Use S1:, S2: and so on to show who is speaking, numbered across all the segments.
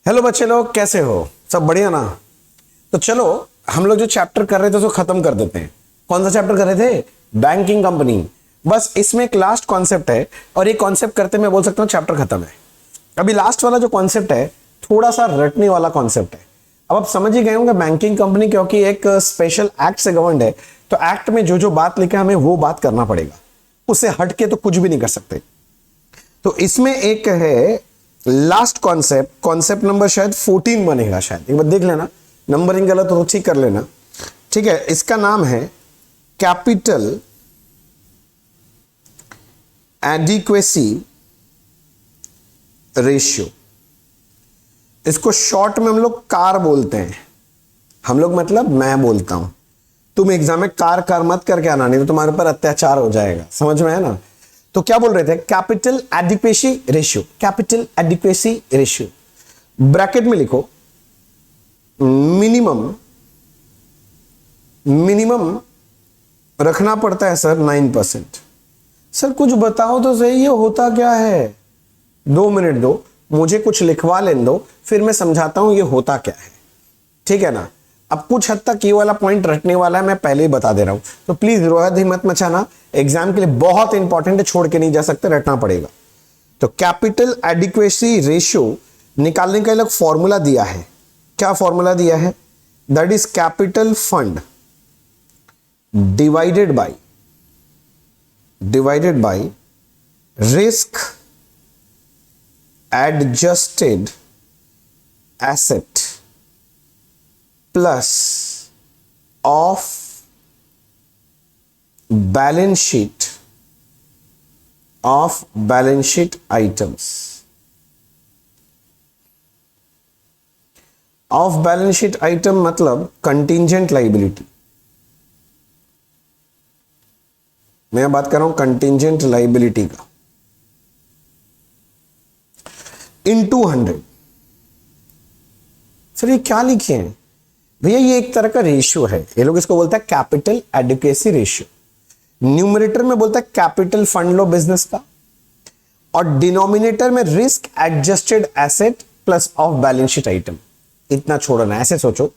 S1: Hello बच्चे लोग, कैसे हो? सब बढ़िया ना? तो चलो हम लोग जो चैप्टर कर रहे थे उसको खत्म कर देते हैं। कौन सा चैप्टर कर रहे थे? Banking company. बस इसमें एक लास्ट कॉन्सेप्ट है और ये कॉन्सेप्ट करते मैं बोल सकता हूँ चैप्टर खत्म है। अभी लास्ट वाला जो कॉन्सेप्ट है थोड़ा सा रटने वाला कॉन्सेप्ट है। अब आप समझ ही गए होंगे बैंकिंग कंपनी क्योंकि एक स्पेशल एक्ट से गवर्नड है, तो एक्ट में जो जो बात लिखा है हमें वो बात करना पड़ेगा, उससे हट के तो कुछ भी नहीं कर सकते। तो इसमें एक है लास्ट कॉन्सेप्ट नंबर शायद 14 बनेगा, शायद एक बार देख लेना, नंबरिंग गलत हो तो ठीक कर लेना। ठीक है, इसका नाम है कैपिटल एडिक्वेसी रेशियो। इसको शॉर्ट में हम लोग कार बोलते हैं। हम लोग मतलब मैं बोलता हूं, तुम एग्जाम में कार मत करके आना, नहीं तो तुम्हारे पर अत्याचार हो जाएगा। समझ में है ना? तो क्या बोल रहे थे? Capital adequacy ratio. Capital adequacy ratio bracket में लिखो मिनिमम रखना पड़ता है सर 9%। सर कुछ बताओ तो सही, ये होता क्या है? 2 मिनट दो, मुझे कुछ लिखवा लेने दो, फिर मैं समझाता हूं ये होता क्या है। ठीक है ना? अब कुछ हद तक ये वाला पॉइंट रटने वाला है, मैं पहले ही बता दे रहा हूं, तो प्लीज रोहत हिम्मत मचाना, एग्जाम के लिए बहुत इंपॉर्टेंट है, छोड़ के नहीं जा सकते, रटना पड़ेगा। तो कैपिटल एडिक्वेसी रेशियो निकालने का अलग फॉर्मूला दिया है। क्या फॉर्मूला दिया है? That is capital fund divided by risk adjusted asset plus off balance sheet items. Of balance sheet item मतलब कंटिंजेंट लाइबिलिटी। मैं बात कर रहा हूं कंटिंजेंट लाइबिलिटी का, इनटू 100। सर ये क्या लिखे हैं भैया? ये एक तरह का रेशियो है, ये लोग इसको बोलता है कैपिटल एडिक्वेसी रेशियो। न्यूमरेटर में बोलता है कैपिटल फंड लो बिजनेस का, और डिनोमिनेटर में risk adjusted asset plus off balance sheet item. इतना छोड़ना, ऐसे सोचो,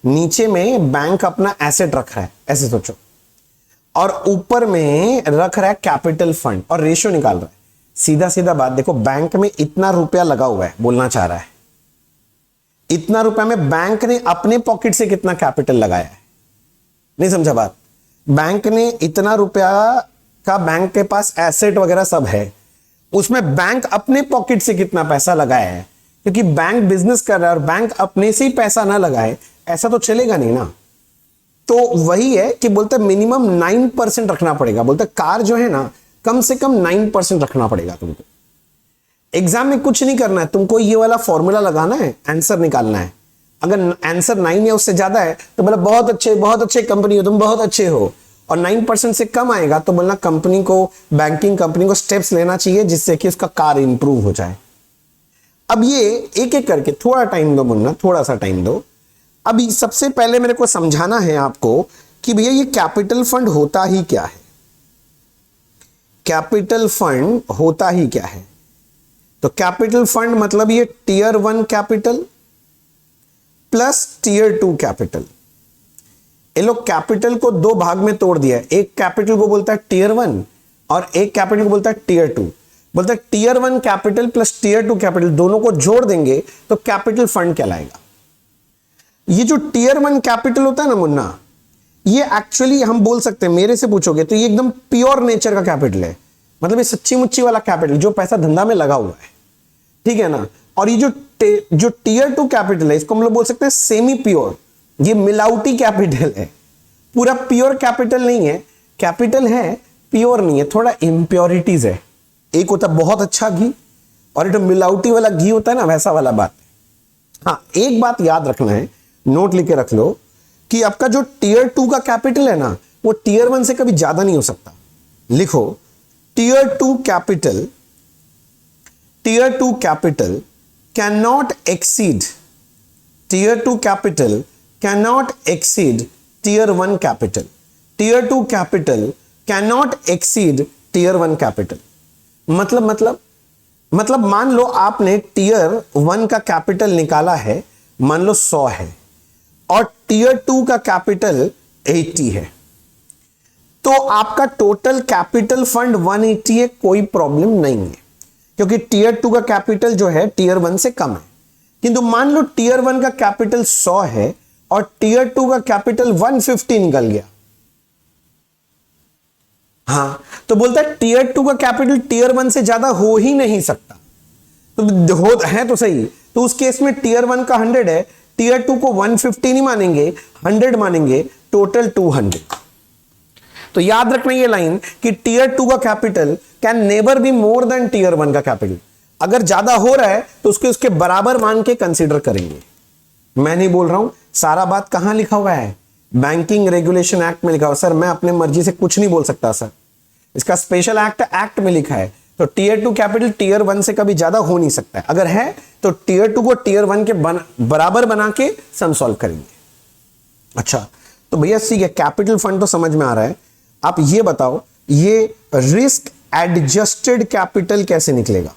S1: नीचे में बैंक अपना एसेट रख रहा है, ऐसे सोचो, और ऊपर में रख रहा है कैपिटल फंड और रेशियो निकाल रहा है। सीधा सीधा बात देखो, बैंक में इतना रुपया लगा हुआ है, बोलना चाह रहा है इतना रुपया में बैंक ने अपने पॉकेट से कितना कैपिटल लगाया है। नहीं समझा बात? बैंक ने इतना रुपया का, बैंक के पास एसेट वगैरह सब है, उसमें बैंक अपने पॉकेट से कितना पैसा लगाया है, क्योंकि बैंक बिजनेस कर रहा है और बैंक अपने से ही पैसा ना लगाए ऐसा तो चलेगा नहीं ना। तो वही है कि बोलते मिनिमम 9% रखना पड़ेगा। बोलते कार जो है ना, कम से कम 9% रखना पड़ेगा तुमको। एग्जाम में कुछ नहीं करना है, तुमको ये वाला फॉर्मूला लगाना है, आंसर निकालना है। अगर आंसर 9 या उससे ज्यादा है तो बोला बहुत अच्छे कंपनी हो, तुम बहुत अच्छे हो, और 9% से कम आएगा तो बोलना कंपनी को, बैंकिंग कंपनी को स्टेप्स लेना चाहिए जिससे कि उसका कार इंप्रूव हो जाए। अब ये एक एक करके थोड़ा टाइम दो मुन्ना, थोड़ा सा टाइम दो। अभी सबसे पहले मेरे को समझाना है आपको कि भैया ये कैपिटल फंड होता ही क्या है। कैपिटल फंड होता ही क्या है? तो कैपिटल फंड मतलब ये tier 1 capital plus tier 2 capital. ये लोग कैपिटल को 2 भाग में तोड़ दिया है। एक कैपिटल को बोलता है टीयर 1 और एक कैपिटल को बोलता है टीयर 2। बोलता है tier 1 capital plus tier 2 capital, दोनों को जोड़ देंगे तो कैपिटल फंड कहलाएगा। ये जो टीयर 1 कैपिटल होता है ना मुन्ना, ये एक्चुअली हम बोल सकते हैं, मेरे से पूछोगे तो ये एकदम प्योर नेचर का कैपिटल है। मतलब ये सच्ची मुच्ची वाला कैपिटल जो पैसा धंधा में लगा हुआ है, ठीक है ना। और ये जो टीयर 2 कैपिटल है, इसको हम लोग बोल सकते हैं सेमी प्योर, ये मिलावटी कैपिटल है। पूरा प्योर कैपिटल नहीं है, कैपिटल है प्योर नहीं है, थोड़ा इंप्योरिटीज है। एक होता है बहुत अच्छा घी और एक मिलावटी वाला घी होता है ना, वैसा वाला बात। हाँ, एक बात याद रखना है, नोट लिख के रख लो कि आपका जो टीयर 2 का कैपिटल है ना, वो टीयर 1 से कभी ज्यादा नहीं हो सकता। लिखो tier 2 capital cannot exceed tier 2 capital cannot exceed tier 1 capital. tier 2 capital cannot exceed tier 1 capital. मतलब मतलब मान लो आपने टीयर 1 का कैपिटल निकाला है, मान लो 100 है, और टीयर 2 का कैपिटल 80 है, तो आपका टोटल कैपिटल फंड 180 है, कोई प्रॉब्लम नहीं है, क्योंकि टीयर 2 का कैपिटल जो है टीयर 1 से कम है। किंतु मान लो टीयर 1 का कैपिटल 100 है और टीयर 2 का कैपिटल 150 निकल गया, हां, तो बोलता है टीयर 2 का कैपिटल टीयर 1 से ज्यादा हो ही नहीं सकता। तो हो है तो सही, तो उस केस में टीयर 1 का 100 है, टीयर 2 को 150 नहीं मानेंगे, 100 मानेंगे, टोटल 200। तो याद रखना ये लाइन कि टीयर 2 का capital can never be more than tier 1 का कैपिटल। अगर ज्यादा हो रहा है तो उसके बराबर मान के कंसीडर करेंगे। मैं नहीं बोल रहा हूं, सारा बात कहां लिखा हुआ है, बैंकिंग रेगुलेशन एक्ट में लिखा हुआ। सर मैं अपने मर्जी से कुछ नहीं बोल सकता सर, इसका स्पेशल एक्ट में लिखा है। तो टीयर 2 कैपिटल टीयर 1 से कभी ज्यादा हो नहीं सकता है, अगर है तो टीयर 2 को टीयर 1 के बराबर बना के सम सॉल्व करेंगे। अच्छा, तो भैया ठीक है, कैपिटल फंड तो समझ में आ रहा है। आप ये बताओ, ये रिस्क एडजस्टेड कैपिटल कैसे निकलेगा,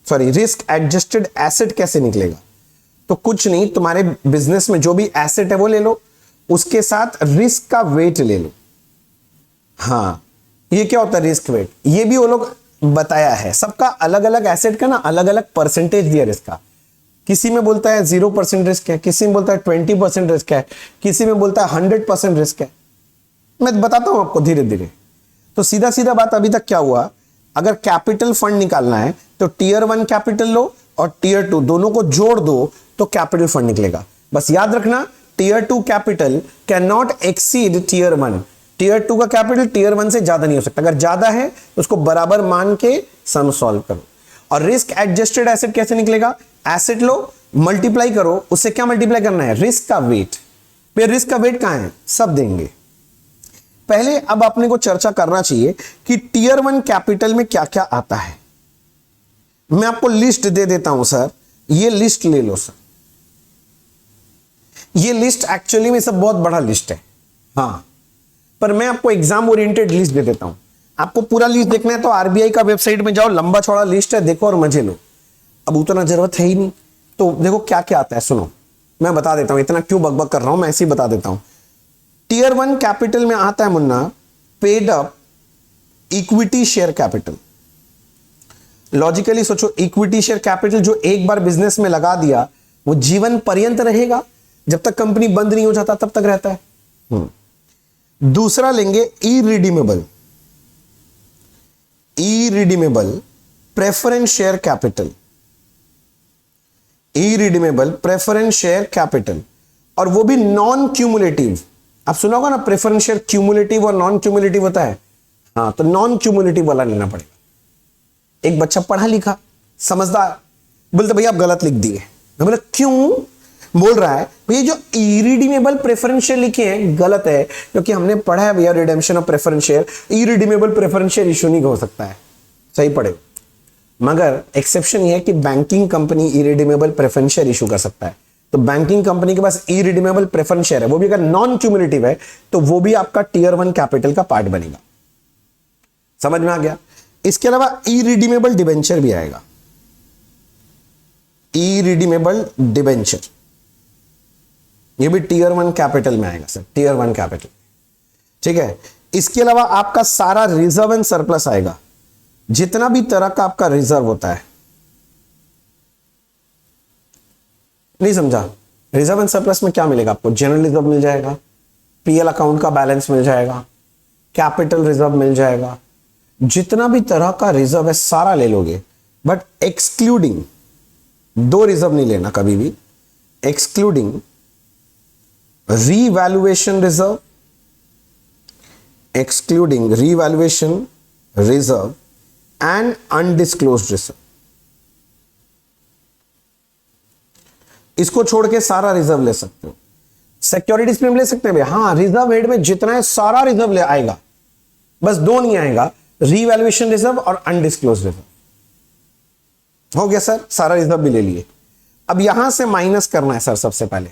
S1: सॉरी रिस्क एडजस्टेड एसेट कैसे निकलेगा? तो कुछ नहीं, तुम्हारे बिजनेस में जो भी एसेट है वो ले लो, उसके साथ रिस्क का वेट ले लो। हाँ, ये क्या होता है रिस्क वेट, ये भी वो लोग बताया है। सबका अलग अलग एसेट का ना अलग अलग परसेंटेज दिया रिस्क का। किसी में बोलता है 0% रिस्क है, किसी में बोलता है 20% रिस्क है, किसी में बोलता है 100% रिस्क है। मैं बताता हूं आपको धीरे धीरे। तो सीधा सीधा बात अभी तक क्या हुआ, अगर कैपिटल फंड निकालना है तो टीयर 1 कैपिटल लो और टीयर 2 दोनों को जोड़ दो तो कैपिटल फंड निकलेगा। बस याद रखना, tier 2 capital can not exceed tier 1। Tier 2 का कैपिटल टीयर 1 से ज्यादा नहीं हो सकता, अगर ज्यादा है तो उसको बराबर मान के सम सॉल्व करो। और रिस्क एडजस्टेड एसेट कैसे निकलेगा, एसेट लो, मल्टीप्लाई करो, उससे क्या मल्टीप्लाई करना है, रिस्क का वेट। फिर रिस्क का वेट कहां है, सब देंगे। पहले अब अपने को चर्चा करना चाहिए कि टीयर 1 कैपिटल में क्या क्या आता है। मैं आपको लिस्ट दे देता हूं सर, ये लिस्ट ले लो सर। ये लिस्ट एक्चुअली में सब बहुत बड़ा लिस्ट है, हाँ, पर मैं आपको एग्जाम ओरिएंटेड लिस्ट दे देता हूं। आपको पूरा लिस्ट देखना है तो आरबीआई का वेबसाइट में जाओ, लंबा चौड़ा लिस्ट है, देखो और मजे लो। अब उतना जरूरत है ही नहीं, तो देखो क्या क्या आता है, सुनो मैं बता देता हूं, इतना क्यों बकबक कर रहा हूं, मैं ऐसे ही बता देता हूं। टीयर 1 कैपिटल में आता है Munna, paid up equity share capital. Logically सोचो, इक्विटी शेयर कैपिटल जो एक बार बिजनेस में लगा दिया वो जीवन पर्यंत रहेगा, जब तक कंपनी बंद नहीं हो जाता तब तक रहता है। दूसरा लेंगे irredeemable preference share capital, irredeemable preference share capital, और वो भी नॉन क्यूमुलेटिव। आप सुना होगा ना, प्रेफरेंस शेयर क्यूमुलेटिव और नॉन क्यूमुलेटिव होता है, हाँ, तो नॉन क्यूमुलेटिव वाला लेना पड़ेगा। एक बच्चा पढ़ा लिखा समझदार बोलते भैया आप गलत लिख दिए। मैं बोला क्यों, बोल रहा है भैया जो इरिडीमेबल प्रेफरेंस शेयर लिखे हैं गलत है, क्योंकि हमने पढ़ा है भैया redemption of preference share, irredeemable preference share issue नहीं हो सकता है, सही पढ़े। मगर एक्सेप्शन ये है कि banking company irredeemable preference share issue कर सकता है, तो बैंकिंग कंपनी के पास इरिडीमेबल प्रेफरेंस शेयर है, वो भी अगर नॉन क्यूमुलेटिव है तो वो भी आपका टीयर 1 कैपिटल का पार्ट बनेगा। समझ में आ गया? इसके अलावा इरिडीमेबल डिबेंचर भी आएगा, इरिडीमेबल डिबेंचर, ये भी टीयर 1 कैपिटल में आएगा सर, टीयर 1 कैपिटल, ठीक है। इसके अलावा आपका सारा रिजर्व एंड सरप्लस आएगा, जितना भी तरह का आपका रिजर्व होता है। नहीं समझा? रिजर्व एंड सरप्लस में क्या मिलेगा आपको, जनरल रिजर्व मिल जाएगा, पीएल अकाउंट का बैलेंस मिल जाएगा, कैपिटल रिजर्व मिल जाएगा, जितना भी तरह का रिजर्व है सारा ले लोगे। बट एक्सक्लूडिंग, दो रिजर्व नहीं लेना कभी भी, excluding revaluation reserve, excluding revaluation reserve and undisclosed reserve. इसको छोड़ के सारा रिजर्व ले सकते हो। सिक्योरिटीज में ले सकते हैं भैया, हाँ, रिजर्व हेड में जितना है सारा रिजर्व ले आएगा, बस दो नहीं आएगा, रीवैल्यूएशन रिजर्व और अनडिस्क्लोज्ड रिजर्व। हो गया सर, सारा रिजर्व भी ले लिए। अब यहां से माइनस करना है सर, सबसे पहले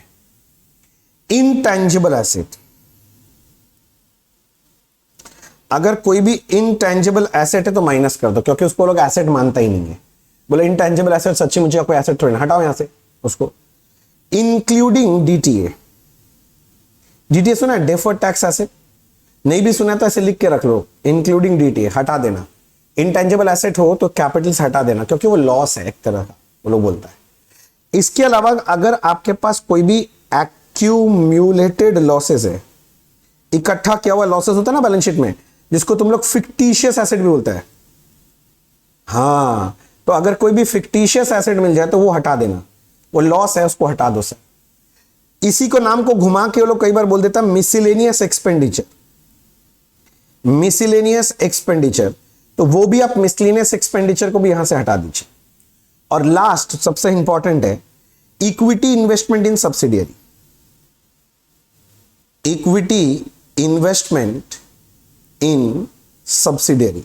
S1: इनटेंजिबल एसेट। अगर कोई भी इनटेंजिबल एसेट है तो माइनस कर दो, क्योंकि उसको लोग एसेट मानता ही नहीं है। बोले इंटेंजिबल एसेट सच्ची मुझे कोई एसेट थोड़ी ना, हटाओ यहां से उसको। इंक्लूडिंग डीटीए, डीटीए सुना है, डेफर्ड टैक्स एसेट, नहीं भी सुना तो ऐसे लिख के रख लो, इंक्लूडिंग डीटीए हटा देना। इंटेंजिबल एसेट हो तो कैपिटल से हटा देना, क्योंकि वो लॉस है एक तरह का, वो लोग बोलता है। इसके अलावा अगर आपके पास कोई भी एक्यूम्यूलेटेड लॉसेस है, इकट्ठा किया हुआ लॉसेस होता है ना बैलेंस शीट में, जिसको तुम लोग फिक्टिशियस एसेट भी बोलता है। हाँ, तो अगर कोई भी फिक्टिशियस एसेट मिल जाए तो वो हटा देना, वो लॉस है उसको हटा दो सर। इसी को नाम को घुमा के वो लोग कई बार बोल देता मिसलेनियस एक्सपेंडिचर, मिसलेनियस एक्सपेंडिचर, तो वो भी आप मिसलेनियस एक्सपेंडिचर को भी यहां से हटा दीजिए। और लास्ट सबसे इंपॉर्टेंट है equity investment in subsidiary, equity investment in subsidiary.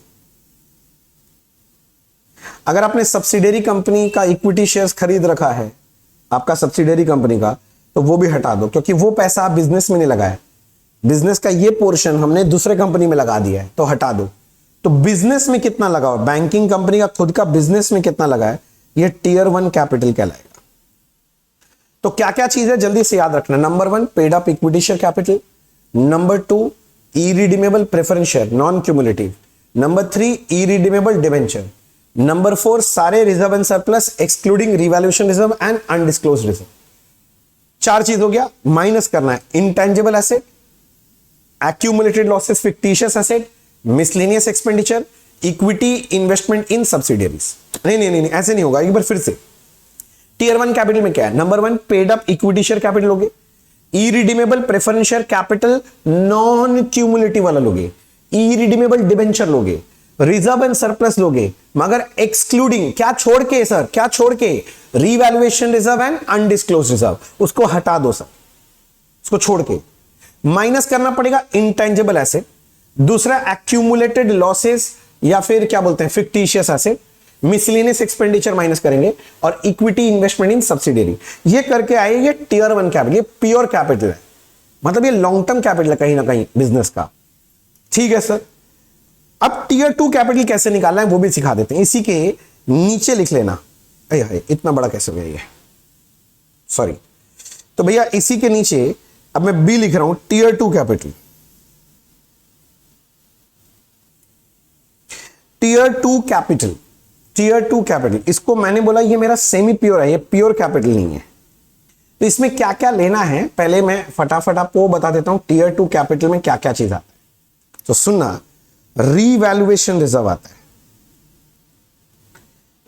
S1: अगर आपने सब्सिडियरी कंपनी का इक्विटी शेयर्स खरीद रखा है आपका सब्सिडियरी कंपनी का, तो वो भी हटा दो, क्योंकि वो पैसा आप बिजनेस में नहीं लगाया, बिजनेस का ये पोर्शन हमने दूसरे कंपनी में लगा दिया है, तो हटा दो। तो बिजनेस में कितना लगा हुआ, बैंकिंग कंपनी का खुद का बिजनेस में कितना लगा है, ये टियर 1 कैपिटल कहलाएगा। तो क्या क्या चीज है जल्दी से याद रखना। Number 1 paid up equity share capital, number 2 irredeemable preference share non cumulative, number 3 irredeemable debenture, number 4 सारे reserve and surplus excluding revaluation reserve and undisclosed reserve. 4 चीज हो गया, माइनस करना है intangible asset, accumulated losses, fictitious asset, miscellaneous expenditure, equity investment इन subsidiaries. नहीं, ऐसे नहीं होगा, एक बार फिर से। टियर 1 कैपिटल में क्या है, number 1 paid up equity share capital लोगे, irredeemable preference share capital non cumulative वाला लोगे, इरिडीमेबल डिबेंचर लोगे, रिजर्व एंड सरप्लस लोगे, मगर एक्सक्लूडिंग क्या छोड़ के सर, क्या छोड़ के, revaluation reserve and undisclosed reserve, उसको हटा दो सर, उसको छोड़ के। माइनस करना पड़ेगा इंटेंजिबल एसेट, दूसरा एक्यूमुलेटेड लॉसेस या फिर क्या बोलते हैं fictitious asset, miscellaneous expenditure minus करेंगे, और इक्विटी इन्वेस्टमेंट इन सब्सिडियरी। ये करके आए ये टियर 1 कैपिटल, ये प्योर कैपिटल है, मतलब ये लॉन्ग टर्म कैपिटल है कहीं ना कहीं बिजनेस का। ठीक है सर। अब टियर 2 कैपिटल कैसे निकालना है वो भी सिखा देते हैं, इसी के नीचे लिख लेना। अरे इतना बड़ा कैसे हो गया ये, सॉरी। तो भैया इसी के नीचे अब मैं बी लिख रहा हूं, tier 2 capital, tier 2 capital, tier 2 capital. इसको मैंने बोला ये मेरा सेमी प्योर है, ये प्योर कैपिटल नहीं है। तो इसमें क्या क्या लेना है पहले मैं फटाफट आपको बता देता हूं, टियर 2 कैपिटल में क्या क्या चीज आता है। तो सुनना, रीवैल्यूएशन रिजर्व आता है,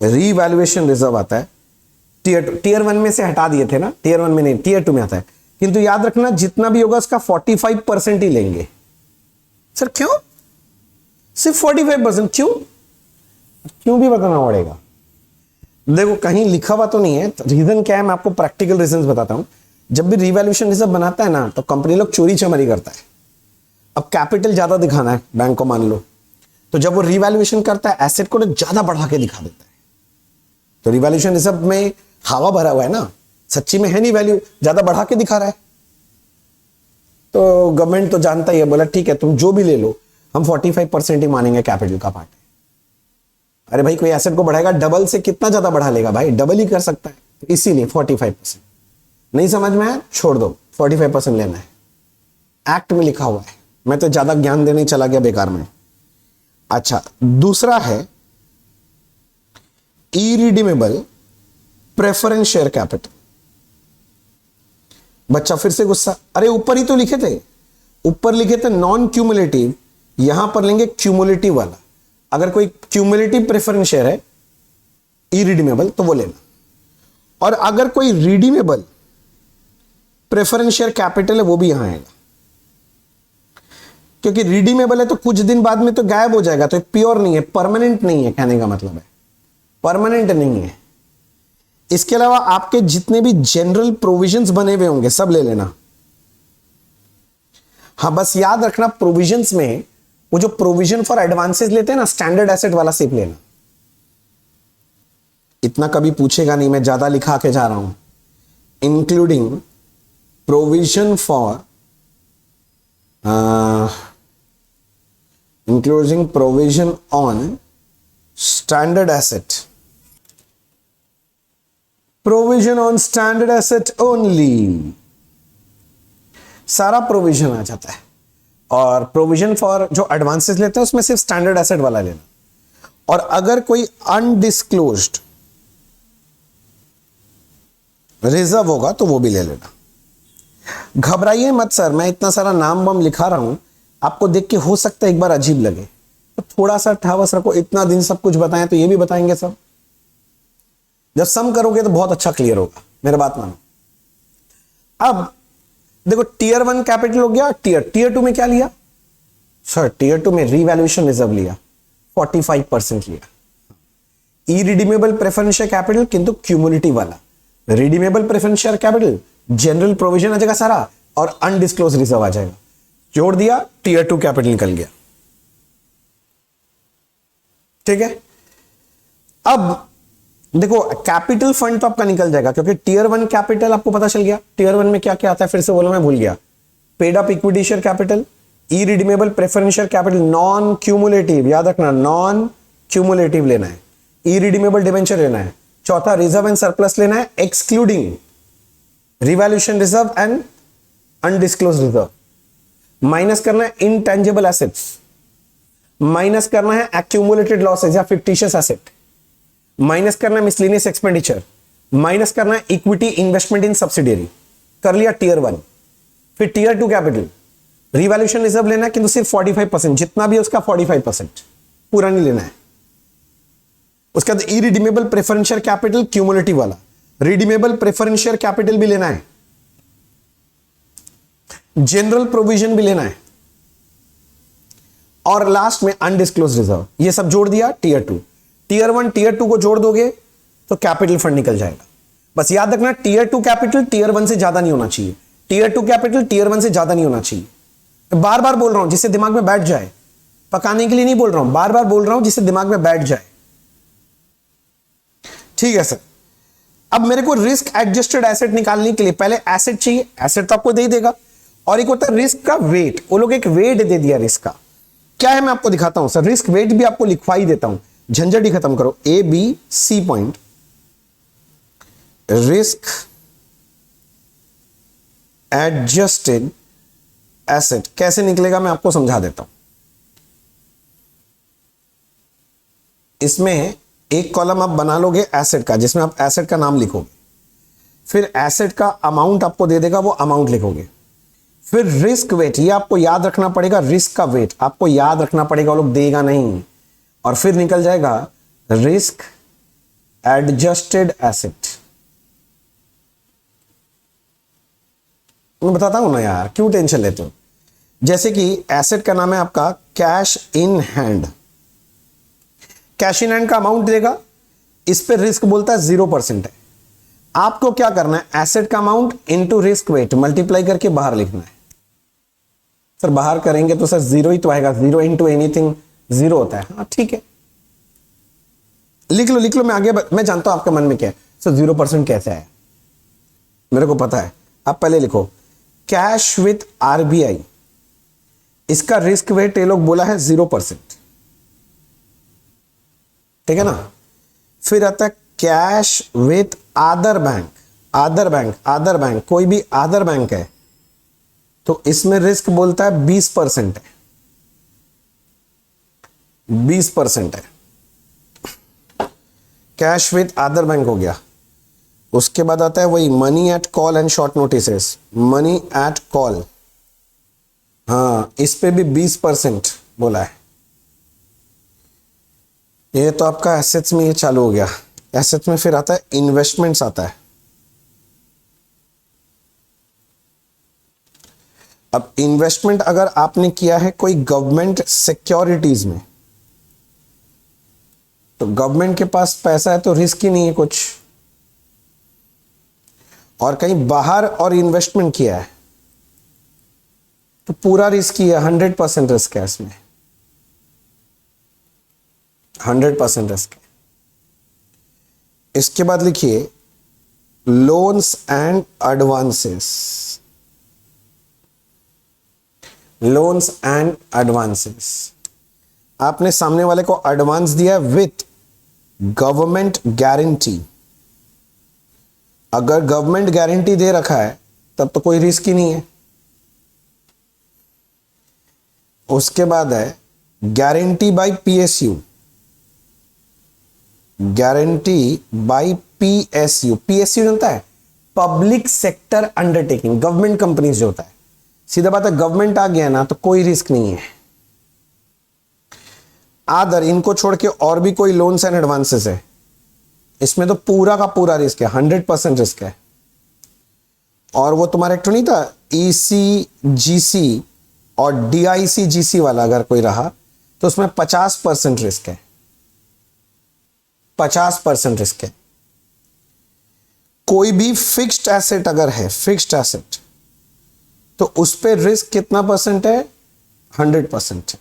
S1: रीवैल्यूएशन रिजर्व आता है टियर 1 में से हटा दिए थे ना, टियर 1 में नहीं, टियर 2 में आता है। किंतु याद रखना जितना भी होगा उसका 45% ही लेंगे। सर क्यों सिर्फ 45%? क्यों भी बताना पड़ेगा। देखो कहीं लिखा हुआ तो नहीं है, तो रीजन क्या है मैं आपको प्रैक्टिकल रीजंस बताता हूं। जब भी रिवैल्यूएशन रिजर्व बनाता है ना तो कंपनी लोग चोरी चमारी करता है। अब कैपिटल ज्यादा दिखाना है बैंक को मान लो, तो जब वो रिवैल्यूएशन करता है एसेट को ज्यादा बढ़ा के दिखा देता है। तो रिवैल्यूएशन रिजर्व में हवा भरा हुआ है ना, सच्ची में है नहीं वैल्यू, ज्यादा बढ़ा के दिखा रहा है। तो गवर्नमेंट तो जानता ही है, बोला ठीक है तुम जो भी ले लो हम 45% ही मानेंगे कैपिटल का पार्ट। अरे भाई कोई एसेट को बढ़ाएगा डबल से कितना ज्यादा बढ़ा लेगा भाई, डबल ही कर सकता है, तो इसीलिए 45%। नहीं समझ में आया छोड़ दो, 45% लेना है, एक्ट में लिखा हुआ है। मैं तो ज्यादा ज्ञान देने चला गया बेकार में। अच्छा दूसरा है इरिडीमेबल प्रेफरेंस शेयर कैपिटल। बच्चा फिर से गुस्सा, अरे ऊपर ही तो लिखे थे, ऊपर लिखे थे नॉन क्यूमुलेटिव, यहां पर लेंगे क्यूमुलेटिव वाला। अगर कोई क्यूमुलेटिव प्रेफरेंस शेयर है इरिडीमेबल तो वो लेना, और अगर कोई रिडीमेबल प्रेफरेंस शेयर कैपिटल है वो भी यहां आएगा, क्योंकि रिडीमेबल है तो कुछ दिन बाद में तो गायब हो जाएगा, तो प्योर नहीं है, परमानेंट नहीं है, कहने का मतलब है परमानेंट नहीं है। इसके अलावा आपके जितने भी जनरल प्रोविजंस बने हुए होंगे सब ले लेना। हाँ बस याद रखना प्रोविजंस में वो जो प्रोविजन फॉर एडवांसेस लेते हैं ना, स्टैंडर्ड एसेट वाला सिर्फ लेना। इतना कभी पूछेगा नहीं, मैं ज्यादा लिखा के जा रहा हूं। Including provision for including provision on standard asset provision on standard asset only, सारा प्रोविजन आ जाता है। और प्रोविजन फॉर जो एडवांसेस लेते हैं उसमें सिर्फ स्टैंडर्ड एसेट वाला लेना, और अगर कोई अनडिस्क्लोज्ड रिजर्व होगा तो वो भी ले लेना। घबराइए मत सर, मैं इतना सारा नाम वाम लिखा रहा हूं, आपको देख के हो सकता है एक बार अजीब लगे, तो थोड़ा सा ठहास रखो। इतना दिन सब कुछ बताएं तो ये भी बताएंगे सब, जब सम करोगे तो बहुत अच्छा क्लियर होगा, मेरा बात मानो। अब देखो, टीयर 1 कैपिटल हो गया, टीयर 2 में क्या लिया सर? टीयर 2 में रीवैल्यूएशन रिजर्व लिया, 45% लिया। इरिडीमेबल प्रेफरेंस शेयर कैपिटल किंतु क्यूमुलेटिव वाला, redeemable preference share capital general provision आ जाएगा सारा, और अनडिस्क्लोज रिजर्व आ जाएगा, जोड़ दिया, टीयर 2 कैपिटल निकल गया। ठीक है, अब देखो कैपिटल फंड तो आपका निकल जाएगा, क्योंकि टीयर 1 कैपिटल आपको पता चल गया। टीयर 1 में क्या क्या आता है फिर से बोलो, मैं भूल गया। Paid up equity share capital, irredeemable preference share capital, non cumulative, याद रखना नॉन क्यूमुलेटिव लेना है, इरिडीमेबल डिबेंचर लेना है। चौथा, रिजर्व एंड सरप्लस लेना है excluding revaluation reserve and undisclosed reserve. Minus करना है इनटेंजिबल एसेट्स, माइनस करना है एक्यूमुलेटेड लॉसेज या फिक्टिशियस एसेट, माइनस करना है मिसलेनियस एक्सपेंडिचर, माइनस करना है इक्विटी इन्वेस्टमेंट इन सब्सिडियरी। कर लिया टीयर 1। फिर टीयर 2 कैपिटल, रिवैल्यूएशन रिजर्व लेना है, किंतु सिर्फ 45%, जितना भी है उसका 45%, पूरा नहीं लेना है। उसके बाद irredeemable preference share capital cumulative वाला, रिडीमेबल प्रेफरेंस शेयर कैपिटल भी लेना है, जनरल प्रोविजन भी लेना है, और लास्ट में अनडिस्क्लोज रिजर्व। ये सब जोड़ दिया टीयर 2। टीयर 1 टीयर 2 को जोड़ दोगे तो कैपिटल फंड निकल जाएगा। बस याद रखना, टीयर 2 कैपिटल टीयर 1 से ज्यादा नहीं होना चाहिए, टीयर 2 कैपिटल टीयर 1 से ज्यादा नहीं होना चाहिए। बार बार बोल रहा हूं जिससे दिमाग में बैठ जाए, पकाने के लिए नहीं बोल रहा हूं, बार बार बोल रहा हूं जिससे दिमाग में बैठ जाए। ठीक है सर, अब मेरे को रिस्क एडजस्टेड एसेट निकालने के लिए पहले एसेट चाहिए, एसेट तो आपको दे ही देगा, और एक होता है रिस्क का वेट। वो लोग एक वेट दे दिया रिस्क का, क्या है मैं आपको दिखाता हूं सर। रिस्क वेट भी आपको लिखवा ही देता हूं, झंझट ही खत्म करो। A B C point, risk adjusted asset कैसे निकलेगा मैं आपको समझा देता हूं। इसमें एक कॉलम आप बना लोगे एसेट का, जिसमें आप एसेट का नाम लिखोगे, फिर एसेट का अमाउंट आपको दे देगा, वो अमाउंट लिखोगे। फिर रिस्क वेट, ये आपको याद रखना पड़ेगा, रिस्क का वेट आपको याद रखना पड़ेगा, वो लोग देगा नहीं। और फिर निकल जाएगा रिस्क एडजस्टेड एसेट। मैं बताता हूं ना यार, क्यों टेंशन लेते हो। जैसे कि एसेट का नाम है आपका cash in hand, cash in hand का अमाउंट देगा, इस पे रिस्क बोलता है 0% है। आपको क्या करना है, एसेट का amount into risk weight multiply करके बाहर लिखना है। सर बाहर करेंगे तो सर जीरो ही तो आएगा, 0 इंटू एनीथिंग 0 होता है। हाँ ठीक है, लिख लो लिख लो, मैं आगे मैं जानता हूं आपके मन में क्या है। सर 0% कैसे है, मेरे को पता है। आप पहले लिखो कैश विथ आरबीआई, इसका रिस्क वेट ये लोग बोला है 0%, ठीक है ना। फिर आता है cash with other bank, other bank कोई भी अदर बैंक है तो इसमें रिस्क बोलता है 20% है, 20% है। कैश विथ अदर बैंक हो गया। उसके बाद आता है वही money at call and short notices, money at call, हाँ इस पे भी 20% बोला है। ये तो आपका एसेट्स में ये चालू हो गया। एसेट्स में फिर आता है इन्वेस्टमेंट्स आता है। अब इन्वेस्टमेंट अगर आपने किया है कोई गवर्नमेंट सिक्योरिटीज में, तो गवर्नमेंट के पास पैसा है तो रिस्क ही नहीं है कुछ, और कहीं बाहर और इन्वेस्टमेंट किया है तो पूरा रिस्क ही है, 100% रिस्क है इसमें, 100% रिस्क है। इसके बाद लिखिए loans and advances, loans and advances. आपने सामने वाले को एडवांस दिया विथ गवर्नमेंट गारंटी, अगर गवर्नमेंट गारंटी दे रखा है तब तो कोई रिस्क ही नहीं है। उसके बाद है guarantee by PSU, guarantee by PSU. PSU जानता है, public sector undertaking, government companies जो होता है। सीधा बात है, गवर्नमेंट आ गया ना तो कोई रिस्क नहीं है। आदर इनको छोड़ के और भी कोई लोन्स एंड एडवांसेस है, इसमें तो पूरा का पूरा रिस्क है, 100% रिस्क है। और वो तुम्हारे एक तो नहीं था ईसीजीसी और डीआईसीजीसी वाला, अगर कोई रहा तो उसमें 50% रिस्क है, 50% रिस्क है। कोई भी फिक्स्ड एसेट अगर है, फिक्स्ड एसेट, तो उस पर रिस्क कितना परसेंट है? 100% है।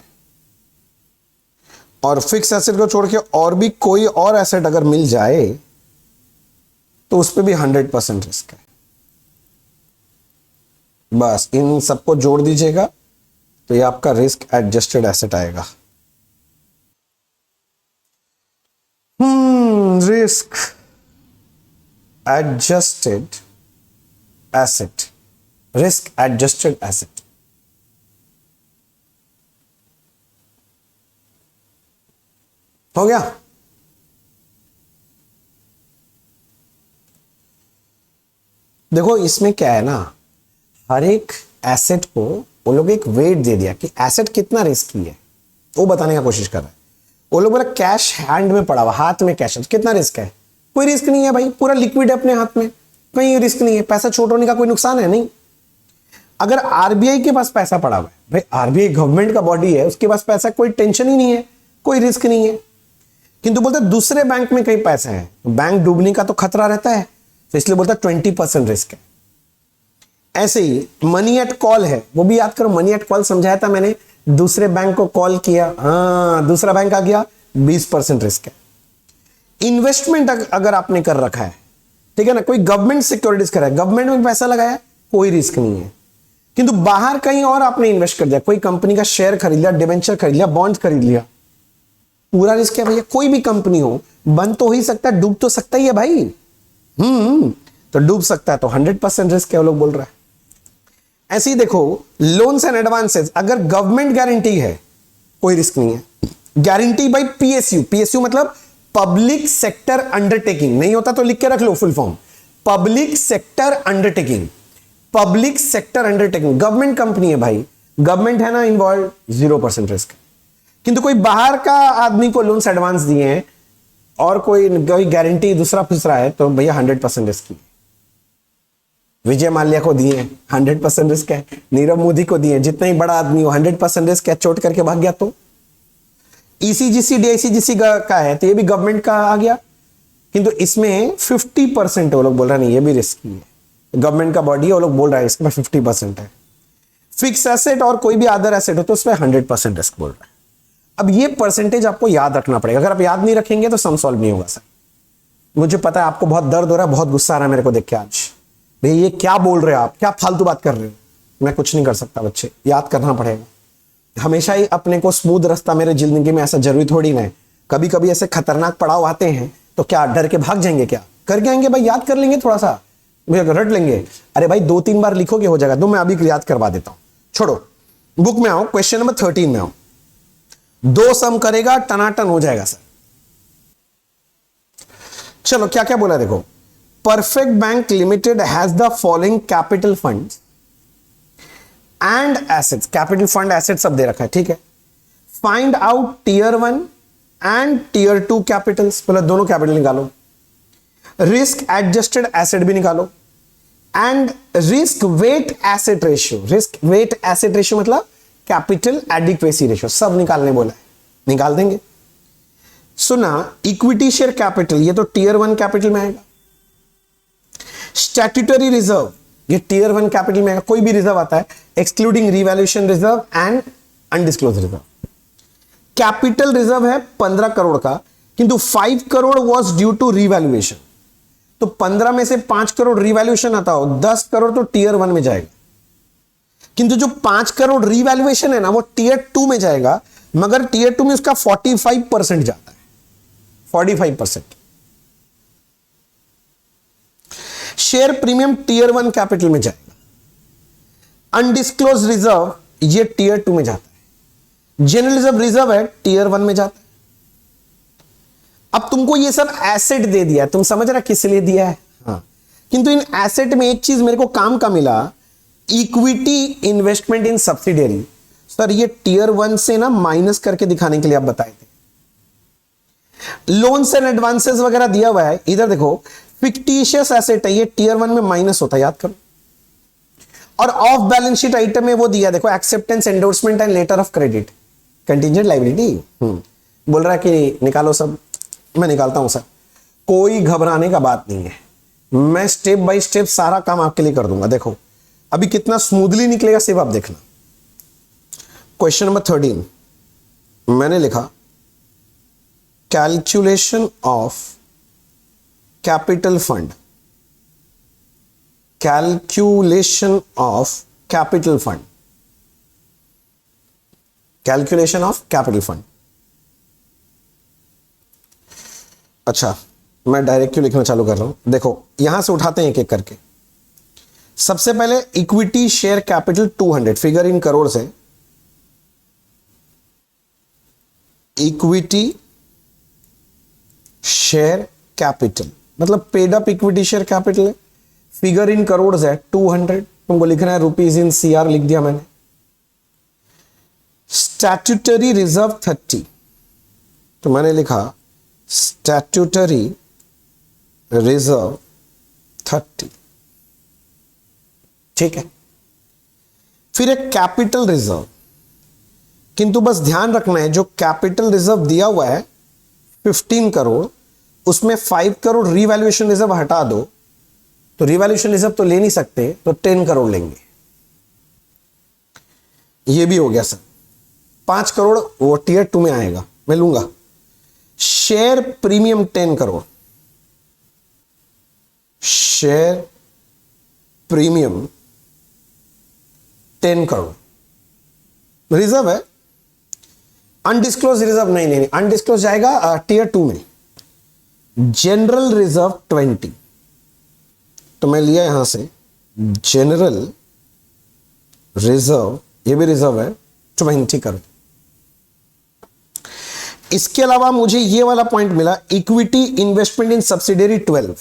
S1: और फिक्स एसेट को छोड़ के और भी कोई और एसेट अगर मिल जाए तो उस पर भी 100% रिस्क है। बस इन सबको जोड़ दीजिएगा तो ये आपका रिस्क एडजस्टेड एसेट आएगा। Risk adjusted asset, risk adjusted asset. हो गया? देखो इसमें क्या है ना, हर एक एसेट को वो लोग एक वेट दे दिया कि एसेट कितना रिस्की है, वो बताने का कोशिश कर रहा है। वो लोग बोला कैश हैंड में पड़ा हुआ, हाथ में कैश है, कितना रिस्क है? कोई रिस्क नहीं है भाई, पूरा लिक्विड है अपने हाथ में, कोई रिस्क नहीं है। पैसा छोड़ होने का कोई नुकसान है नहीं। अगर आरबीआई के पास पैसा पड़ा हुआ है, भाई आरबीआई गवर्नमेंट का बॉडी है, उसके पास पैसा, कोई टेंशन ही नहीं है, कोई रिस्क नहीं है। किंतु बोलते दूसरे बैंक में कहीं पैसे हैं, बैंक डूबने का तो खतरा रहता है, तो इसलिए बोलता 20% रिस्क है। ऐसे ही मनी एट कॉल है, वो भी याद करो, मनी एट कॉल समझाया था मैंने, दूसरे बैंक को कॉल किया, हाँ दूसरा बैंक आ गया, 20% रिस्क है। इन्वेस्टमेंट अगर आपने कर रखा है, ठीक है ना, कोई गवर्नमेंट सिक्योरिटीज करा है, गवर्नमेंट में पैसा लगाया, कोई रिस्क नहीं है। किंतु बाहर कहीं और आपने इन्वेस्ट कर दिया, कोई कंपनी का शेयर खरीद लिया, डिबेंचर खरीद लिया, बॉन्ड खरीद लिया, पूरा रिस्क है भैया। कोई भी कंपनी हो, बन तो ही सकता है, डूब तो सकता ही है भाई। तो डूब सकता है तो 100% रिस्क है, वो लोग बोल रहा है। ऐसे ही देखो लोन्स एंड एडवांसेस, अगर गवर्नमेंट गारंटी है कोई रिस्क नहीं है। गारंटी बाय पीएसयू, पीएसयू मतलब पब्लिक सेक्टर अंडरटेकिंग, नहीं होता तो लिख के रख लो full form, public sector undertaking. Public sector undertaking, government company है भाई, गवर्नमेंट है ना इन्वॉल्व, 0% रिस्क। किंतु कोई बाहर का आदमी को लोन्स एडवांस दिए हैं और कोई गारंटी दूसरा फंस रहा है तो भैया 100% रिस्क है। विजय माल्या को दिए 100% रिस्क है, नीरव मोदी को दिए, जितना ही बड़ा आदमी हो 100% रिस्क है, चोट करके भाग गया तो। ईसीजीसी डीआईसीजीसी का है तो ये भी गवर्नमेंट का आ गया, किंतु इसमें 50% वो लोग बोल रहे नहीं, ये भी रिस्की है, गवर्नमेंट का बॉडी है, वो लोग बोल रहा है इसमें 50% है। फिक्स एसेट और कोई भी अदर एसेट हो तो उसमें 100% रिस्क बोल रहा है। अब ये परसेंटेज आपको याद रखना पड़ेगा, अगर आप याद नहीं रखेंगे तो सम सॉल्व नहीं होगा सर। मुझे पता है आपको बहुत दर्द हो रहा है, बहुत गुस्सा आ रहा है मेरे को देख के आज, भैया ये क्या बोल रहे हो आप, क्या फालतू बात कर रहे हो। मैं कुछ नहीं कर सकता बच्चे, याद करना पड़ेगा। हमेशा ही अपने को स्मूथ रास्ता मेरे जिंदगी में ऐसा जरूरी थोड़ी ना है, कभी कभी ऐसे खतरनाक पड़ाव आते हैं तो क्या डर के भाग जाएंगे, क्या करके आएंगे भाई, याद कर लेंगे, थोड़ा सा रट लेंगे। अरे भाई 2-3 बार लिखोगे हो जाएगा, तो मैं अभी याद करवा देता हूं। छोड़ो, बुक में आओ, क्वेश्चन नंबर 13 में आओ। 2 सम करेगा टनाटन हो जाएगा सर। चलो क्या क्या बोला देखो, perfect bank limited has the following capital fund and assets, capital fund asset सब दे रखा है, ठीक है। Find out tier 1 and tier 2 capitals, बोला दोनों कैपिटल निकालो। रिस्क एडजस्टेड एसेट भी निकालो and risk weight asset ratio, risk weight asset ratio मतलब कैपिटल एडिक्वेसी रेशियो, सब निकालने बोला है, निकाल देंगे। सुना, इक्विटी शेयर कैपिटल ये तो टीयर 1 कैपिटल में आएगा। स्टैट्यूटरी रिजर्व ये टीयर 1 कैपिटल में आएगा, कोई भी रिजर्व आता है excluding revaluation reserve and undisclosed reserve. Capital reserve है 15 करोड़ का, किंतु 5 crore was due to revaluation, तो 15 में से 5 करोड़ रिवैल्यूएशन आता हो, 10 करोड़ तो टीयर 1 में जाएगा। किंतु जो 5 करोड़ रिवैल्यूएशन है ना वो टीयर 2 में जाएगा, मगर टीयर 2 में उसका 45% जाता है, 45%। शेयर प्रीमियम टीयर 1 कैपिटल में जाएगा, अनडिस्क्लोज रिजर्व ये टीयर 2 में जाता है, जनरल रिजर्व रिजर्व है टीयर 1 में जाता है। अब तुमको ये सब एसेट दे दिया है, तुम समझ रहे किस लिए दिया है? हाँ, किंतु इन एसेट में एक चीज मेरे को काम का मिला, equity investment in subsidiary. Sir ये टीयर 1 से ना माइनस करके दिखाने के लिए आप बताए थे। लोन्स एंड एडवांसेस वगैरह दिया हुआ है, इधर देखो फिक्टिशियस एसेट है, ये टीयर 1 में माइनस होता है, याद करो। और ऑफ बैलेंस शीट आइटम में वो दिया देखो, acceptance endorsement and later of credit, contingent liability. बोल रहा है कि निकालो सब, मैं निकालता हूं सर, कोई घबराने का बात नहीं है, मैं स्टेप बाय स्टेप सारा काम आपके लिए कर दूंगा। देखो अभी कितना स्मूथली निकलेगा सिर्फ आप देखना। क्वेश्चन नंबर 13 मैंने लिखा calculation of capital fund, calculation of capital fund, calculation of capital fund. अच्छा मैं डायरेक्ट क्यों लिखना चालू कर रहा हूं, देखो यहां से उठाते हैं एक एक करके। सबसे पहले equity share capital 200, figure in crore से, इक्विटी शेयर कैपिटल मतलब paid up equity share capital है, फिगर इन करोड़ है 200, तुमको लिखना है रुपीज इन सीआर, लिख दिया मैंने। स्टैट्यूटरी रिजर्व 30, तो मैंने लिखा स्टैट्यूटरी रिजर्व 30, ठीक है। फिर एक कैपिटल रिजर्व, किंतु बस ध्यान रखना है जो कैपिटल रिजर्व दिया हुआ है 15 करोड़, उसमें 5 करोड़ रीवैल्यूएशन रिजर्व हटा दो, तो रीवैल्यूएशन रिजर्व तो ले नहीं सकते, तो 10 करोड़ लेंगे। ये भी हो गया सर, 5 करोड़ वो टीयर 2 में आएगा, मैं लूंगा। Share premium 10 crore, share premium 10 crore reserve है। अनडिस्क्लोज रिजर्व नहीं, अनडिस्क्लोज जाएगा टीयर 2 में। जनरल रिजर्व 20, तो मैं लिया यहां से जनरल रिजर्व, ये भी रिजर्व है 20 करोड़। इसके अलावा मुझे ये वाला पॉइंट मिला, इक्विटी इन्वेस्टमेंट इन सब्सिडियरी 12,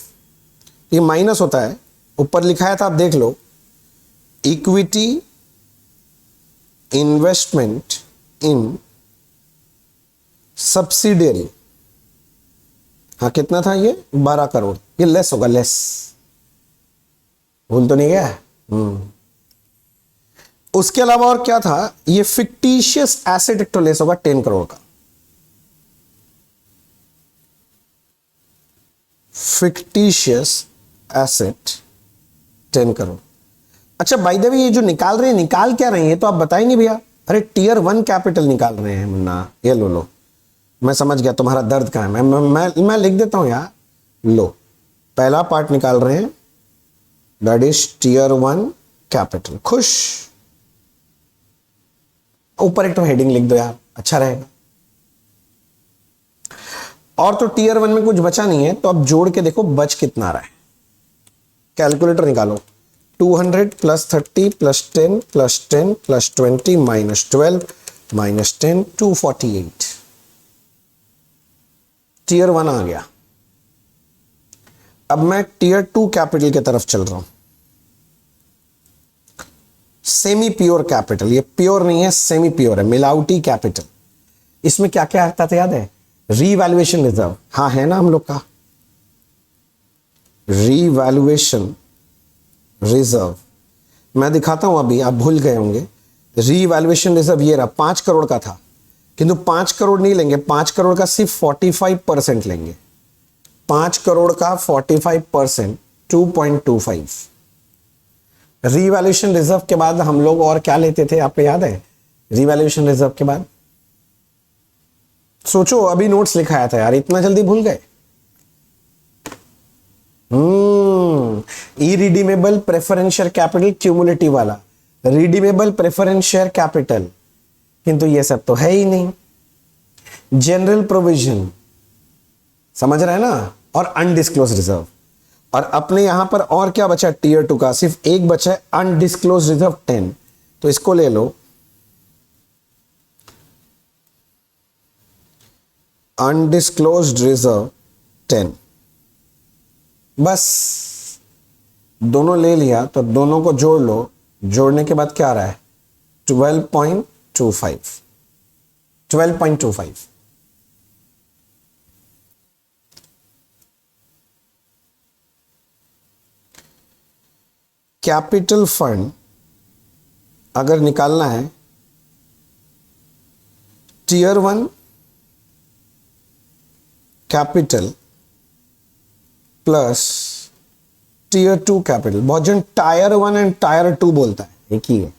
S1: ये माइनस होता है, ऊपर लिखाया था आप देख लो, इक्विटी इन्वेस्टमेंट इन सब्सिडियरी, हाँ कितना था ये 12 करोड़, ये लेस होगा, लेस, भूल तो नहीं गया। उसके अलावा और क्या था, ये फिक्टिशियस एसेट एक तो लेस होगा 10 करोड़ का, फिक्टिशियस एसेट 10 करोड़। अच्छा बाय द वे ये जो निकाल रहे हैं, निकाल क्या रहे हैं तो आप बताए नहीं भैया। अरे टीयर 1 कैपिटल निकाल रहे हैं मुन्ना, ये लो, मैं समझ गया तुम्हारा दर्द कहां है, मैं लिख देता हूं यार, लो पहला पार्ट निकाल रहे हैं, दैट इज टीयर 1 कैपिटल। खुश, ऊपर एक तो हेडिंग लिख दो यार, अच्छा रहेगा। और तो टीयर 1 में कुछ बचा नहीं है, तो अब जोड़ के देखो बच कितना रहा है, कैलकुलेटर निकालो। 200 plus 30 plus 10 plus 10 plus 20 minus 12 minus 10 248, tier 1 आ गया। अब मैं टीयर 2 कैपिटल की तरफ चल रहा हूं, सेमी प्योर कैपिटल, ये प्योर नहीं है सेमी प्योर है, मिलावटी कैपिटल। इसमें क्या क्या आता था याद है, रीवैल्यूएशन रिजर्व, हाँ है ना हम लोग का रीवैल्यूएशन रिजर्व, मैं दिखाता हूं अभी, आप भूल गए होंगे। रीवैल्यूएशन रिजर्व ये रहा, 5 करोड़ का था, किंतु 5 करोड़ नहीं लेंगे, 5 करोड़ का सिर्फ 45% लेंगे, 5 करोड़ का 45% 2.25। रीवैल्यूएशन रिजर्व के बाद हम लोग और क्या लेते थे आपको याद है, रीवैल्यूएशन रिजर्व के बाद सोचो, अभी नोट्स लिखाया था यार, इतना जल्दी भूल गए। Irredeemable preference share capital cumulative वाला, रिडीमेबल प्रेफरेंस शेयर कैपिटल, किंतु ये सब तो है ही नहीं। जनरल प्रोविजन समझ रहे हैं ना, और अनडिस्क्लोज रिजर्व, और अपने यहां पर और क्या बचा टीयर 2 का, सिर्फ एक बचा है अनडिस्क्लोज रिजर्व 10, तो इसको ले लो अनडिस्क्लोज्ड रिजर्व 10। बस दोनों ले लिया तो दोनों को जोड़ लो, जोड़ने के बाद क्या आ रहा है 12.25 12.25। कैपिटल फंड अगर निकालना है tier 1 capital plus tier 2 capital, बहुत जन टायर 1 एंड टायर 2 बोलता है, एक ही है।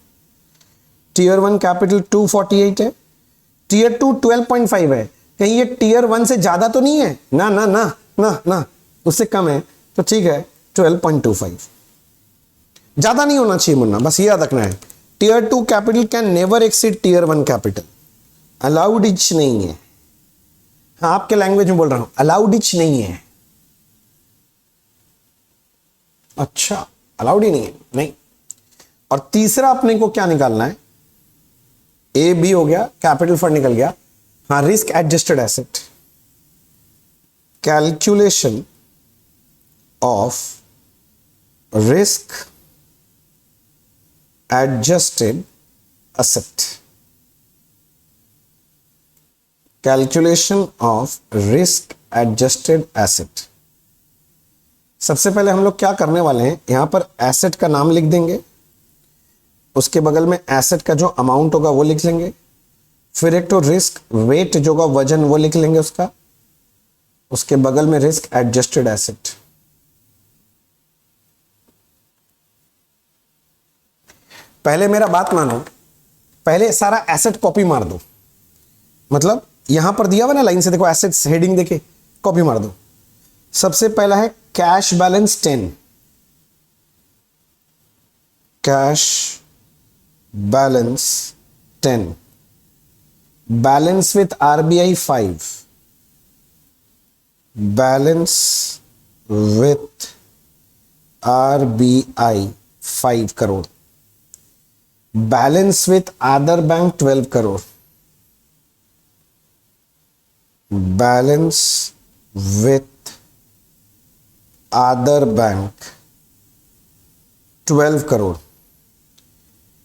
S1: टीयर 1 कैपिटल 248 है, टीयर 2 12.5 है, कहीं ये टीयर 1 से ज्यादा तो नहीं है ना ना ना ना ना, उससे कम है तो ठीक है 12.25। ज्यादा नहीं होना चाहिए मुन्ना, बस ये याद रखना है tier 2 capital can never exceed tier 1 capital, allowed इच नहीं है। हाँ आपके लैंग्वेज में बोल रहा हूं, अलाउड इच नहीं है। अच्छा अलाउड ही नहीं है, नहीं। और तीसरा अपने को क्या निकालना है, ए बी हो गया, कैपिटल फंड निकल गया। हाँ risk adjusted asset, calculation of risk adjusted asset, calculation of risk adjusted asset. सबसे पहले हम लोग क्या करने वाले हैं, यहां पर एसेट का नाम लिख देंगे, उसके बगल में एसेट का जो अमाउंट होगा वो लिख लेंगे, फिर एक तो रिस्क वेट जो होगा वजन वो लिख लेंगे उसका, उसके बगल में रिस्क एडजस्टेड एसेट। पहले मेरा बात मानो, पहले सारा एसेट कॉपी मार दो, मतलब यहां पर दिया हुआ ना लाइन से, देखो एसेट्स हेडिंग देके कॉपी मार दो। सबसे पहला है cash balance 10, cash balance 10, balance with RBI 5, balance with RBI 5 crore, balance with other bank 12 crore, balance with other bank 12 crore,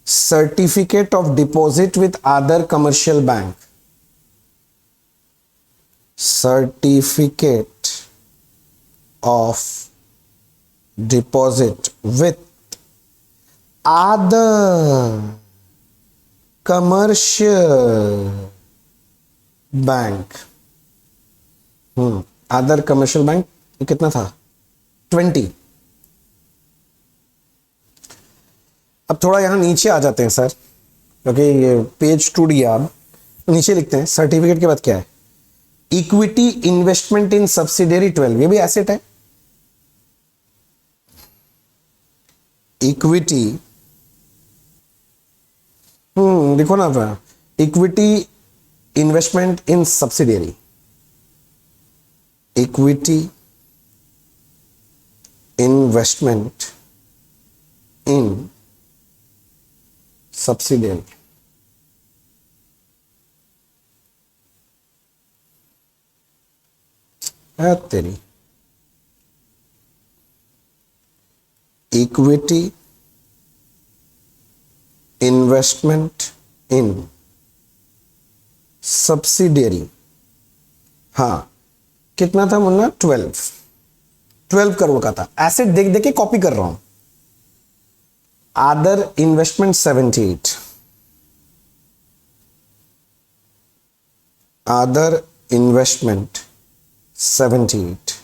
S1: certificate of deposit with other commercial bank, certificate of deposit with other commercial bank, other commercial bank कितना था 20। अब थोड़ा यहां नीचे आ जाते हैं sir, क्योंकि ये पेज टूट गया। अब नीचे लिखते हैं सर्टिफिकेट के बाद क्या है, इक्विटी इन्वेस्टमेंट इन सब्सिडियरी 12, ये भी एसेट है। इक्विटी देखो ना, equity investment in subsidiary, equity investment in subsidiary. है तेरी इक्विटी इन्वेस्टमेंट इन सब्सिडियरी, हाँ कितना था मुन्ना 12 करोड़ का था। एसेट देख देख के कॉपी कर रहा हूं। Other investment 78, other investment 78,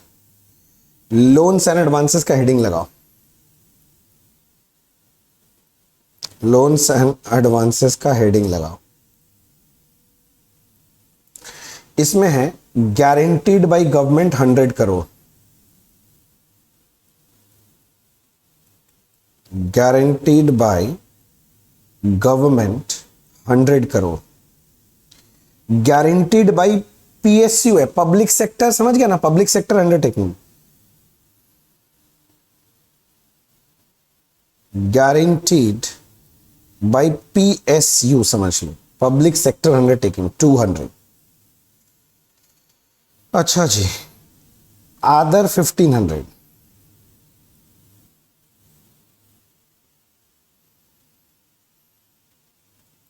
S1: loans and advances का हेडिंग लगाओ, लोन्स एंड एडवांसेस का हेडिंग लगाओ। इसमें है guaranteed by government 100 crore, guaranteed by government 100 crore, guaranteed bye PSU है, पब्लिक सेक्टर, समझ गया ना, public sector undertaking. Guaranteed bye PSU, समझ लो, पब्लिक सेक्टर अंडरटेकिंग, 200। अच्छा जी, आदर 1500।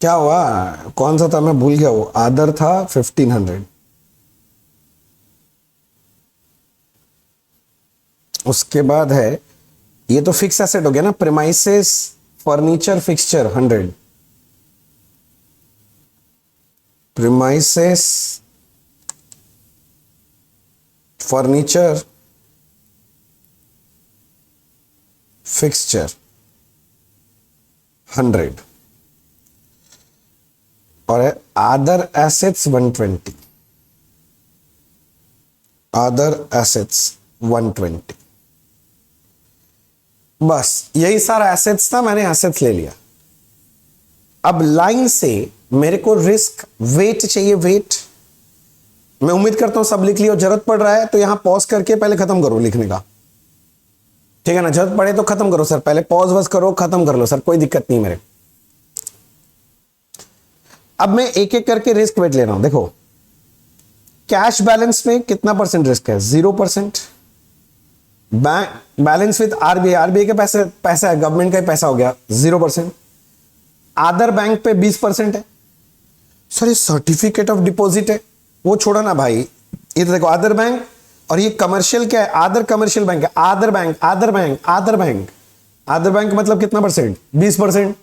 S1: क्या हुआ, कौन सा था, मैं भूल गया, वो आदर था 1500। उसके बाद है, ये तो फिक्स एसेट हो गया ना, premises furniture fixture 100, premises furniture fixture 100, और है अदर एसेट्स 120, अदर एसेट्स 120। बस यही सारा एसेट्स था, मैंने एसेट्स ले लिया। अब लाइन से मेरे को रिस्क वेट चाहिए, वेट। मैं उम्मीद करता हूं सब लिख लियो, जरूरत पड़ रहा है तो यहां पॉज करके पहले खत्म करो लिखने का, ठीक है ना, जरूरत पड़े तो खत्म करो सर, पहले पॉज वॉज करो, खत्म कर लो सर, कोई दिक्कत नहीं मेरे। अब मैं एक एक करके रिस्क वेट ले रहा हूं। देखो, कैश बैलेंस में कितना परसेंट रिस्क है, 0%। Bank balance with RBI, RBI के पैसा है, गवर्नमेंट का ही पैसा हो गया, 0%। आदर बैंक पे 20% है। सर ये सर्टिफिकेट ऑफ डिपॉजिट है, वो छोड़ो ना भाई, ये तो देखो आदर बैंक, और ये कमर्शियल क्या है, आदर कमर्शियल बैंक है, आदर बैंक, आदर बैंक, आदर बैंक, आदर बैंक मतलब कितना परसेंट, 20%,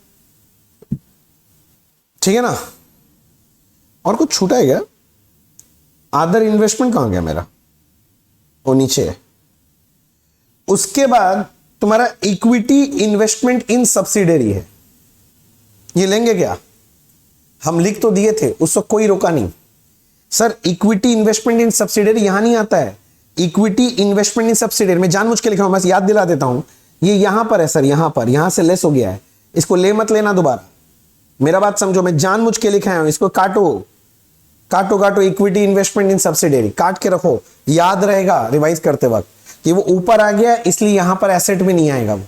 S1: ठीक है ना। और कुछ छूटा है क्या, आदर इन्वेस्टमेंट कहां गया मेरा, वो नीचे है। उसके बाद तुम्हारा इक्विटी इन्वेस्टमेंट इन सब्सिडरी है, ये लेंगे क्या, हम लिख तो दिए थे, उसको कोई रोका नहीं। सर इक्विटी इन्वेस्टमेंट इन सब्सिडरी यहां नहीं आता है, इक्विटी इन्वेस्टमेंट इन सब्सिडरी में जानबूझ के लिखा हूं, मैं याद दिला देता हूं, ये यहां पर है सर, यहां पर, यहां से लेस हो गया है, इसको ले मत लेना दोबारा, मेरा बात समझो, मैं जानबूझ के लिखा हूं, इसको काटो काटो काटो, इक्विटी इन्वेस्टमेंट इन सब्सिडरी काट के रखो, याद रहेगा रिवाइज करते वक्त कि वो ऊपर आ गया, इसलिए यहां पर एसेट में नहीं आएगा वो।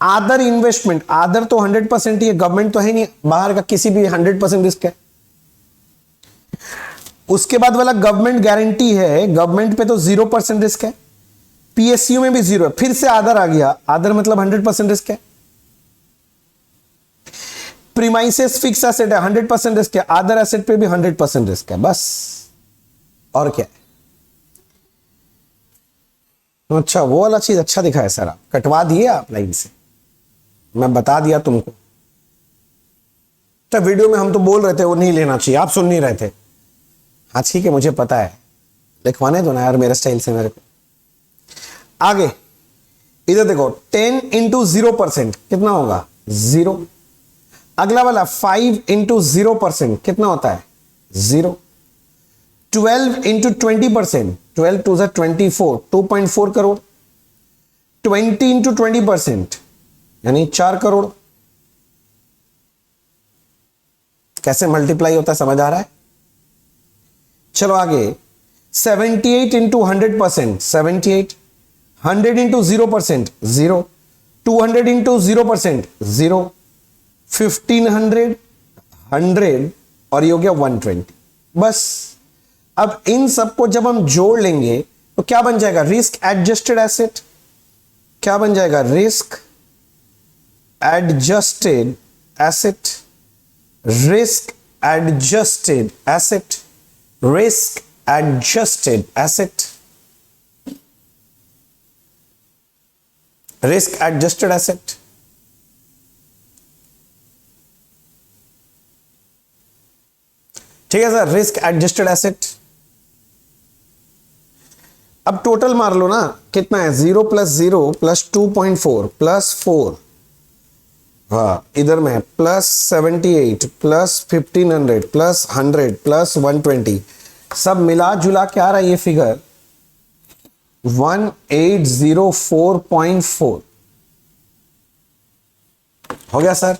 S1: आदर इन्वेस्टमेंट, आदर तो 100% ही है, गवर्नमेंट तो है नहीं, बाहर का किसी भी 100% रिस्क है। उसके बाद वाला गवर्नमेंट गारंटी है, गवर्नमेंट पे तो 0% रिस्क है, पीएसयू में भी 0 है, फिर से आदर आ गया, आदर मतलब 100% रिस्क है। प्रीमाइसेस फिक्स एसेट है, 100% रिस्क है, आदर एसेट पे भी 100% रिस्क है, बस और क्या है। अच्छा वो वाला चीज अच्छा दिखा है सर, आप कटवा दिए आप लाइन से, मैं बता दिया तुमको, तो वीडियो में हम तो बोल रहे थे वो नहीं लेना चाहिए, आप सुन नहीं रहे थे। हाँ ठीक है, मुझे पता है, लिखवाने दो ना यार मेरे स्टाइल से मेरे को। आगे इधर देखो, 10 इंटू 0% कितना होगा, 0। अगला वाला 5 इंटू 0% कितना होता है, 0। 12 इंटू 20%, 12 टू 24, 2.4 करोड़। 20 इंटू 20% यानी 4 करोड़। कैसे मल्टीप्लाई होता है समझ आ रहा है। चलो आगे, 78 इंटू 100%, 78। 100 इंटू 0%, 0। 200 इंटू 0%, 0। 1500, 100 और ये हो गया 120। बस अब इन सबको जब हम जोड़ लेंगे तो क्या बन जाएगा, रिस्क एडजस्टेड एसेट। क्या बन जाएगा, risk adjusted asset, risk adjusted asset, risk adjusted asset, risk adjusted asset. ठीक है सर, रिस्क एडजस्टेड एसेट। अब टोटल मार लो ना, कितना है, 0 + 0 + 2.4 + 4, हाँ इधर में +78 +1500 +100 +120, सब मिला जुला के आ रहा है ये फिगर 1804.4 हो गया सर।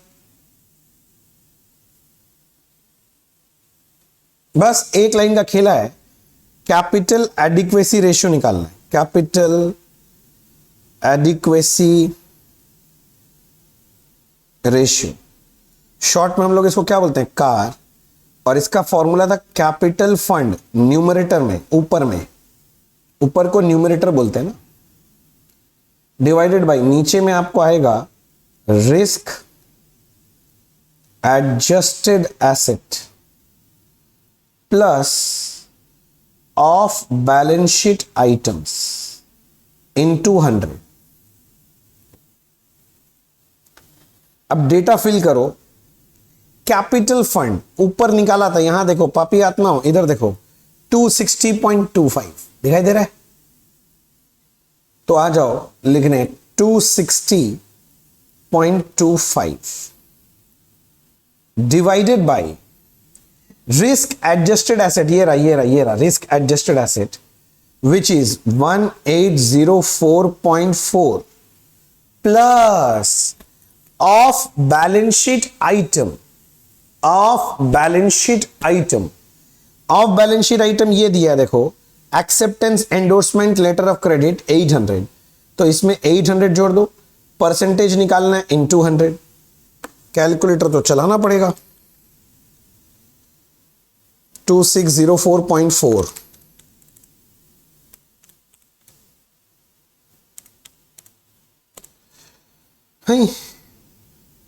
S1: बस एक लाइन का खेला है, कैपिटल एडिक्वेसी रेशियो निकालना है, कैपिटल एडिक्वेसी रेशियो, शॉर्ट में हम लोग इसको क्या बोलते हैं, कार, और इसका फॉर्मूला था कैपिटल फंड, न्यूमरेटर में, ऊपर को न्यूमरेटर बोलते हैं ना, डिवाइडेड बाय, नीचे में आपको आएगा risk adjusted asset plus off balance sheet items into 100। अब डेटा फिल करो, कैपिटल फंड ऊपर निकाला था, यहां देखो पापी आत्मा हो, इधर देखो 260.25 दिखाई दे रहा है, तो आ जाओ लिखने 260.25 divided by risk adjusted asset, ये रहा risk adjusted asset which is 1804.4 plus off balance sheet item, off balance sheet item ये दिया है देखो, acceptance endorsement letter of credit 800, तो इसमें 800 जोड़ दो, परसेंटेज निकालना है इनटू 100, कैलकुलेटर तो चलाना पड़ेगा, 2604.4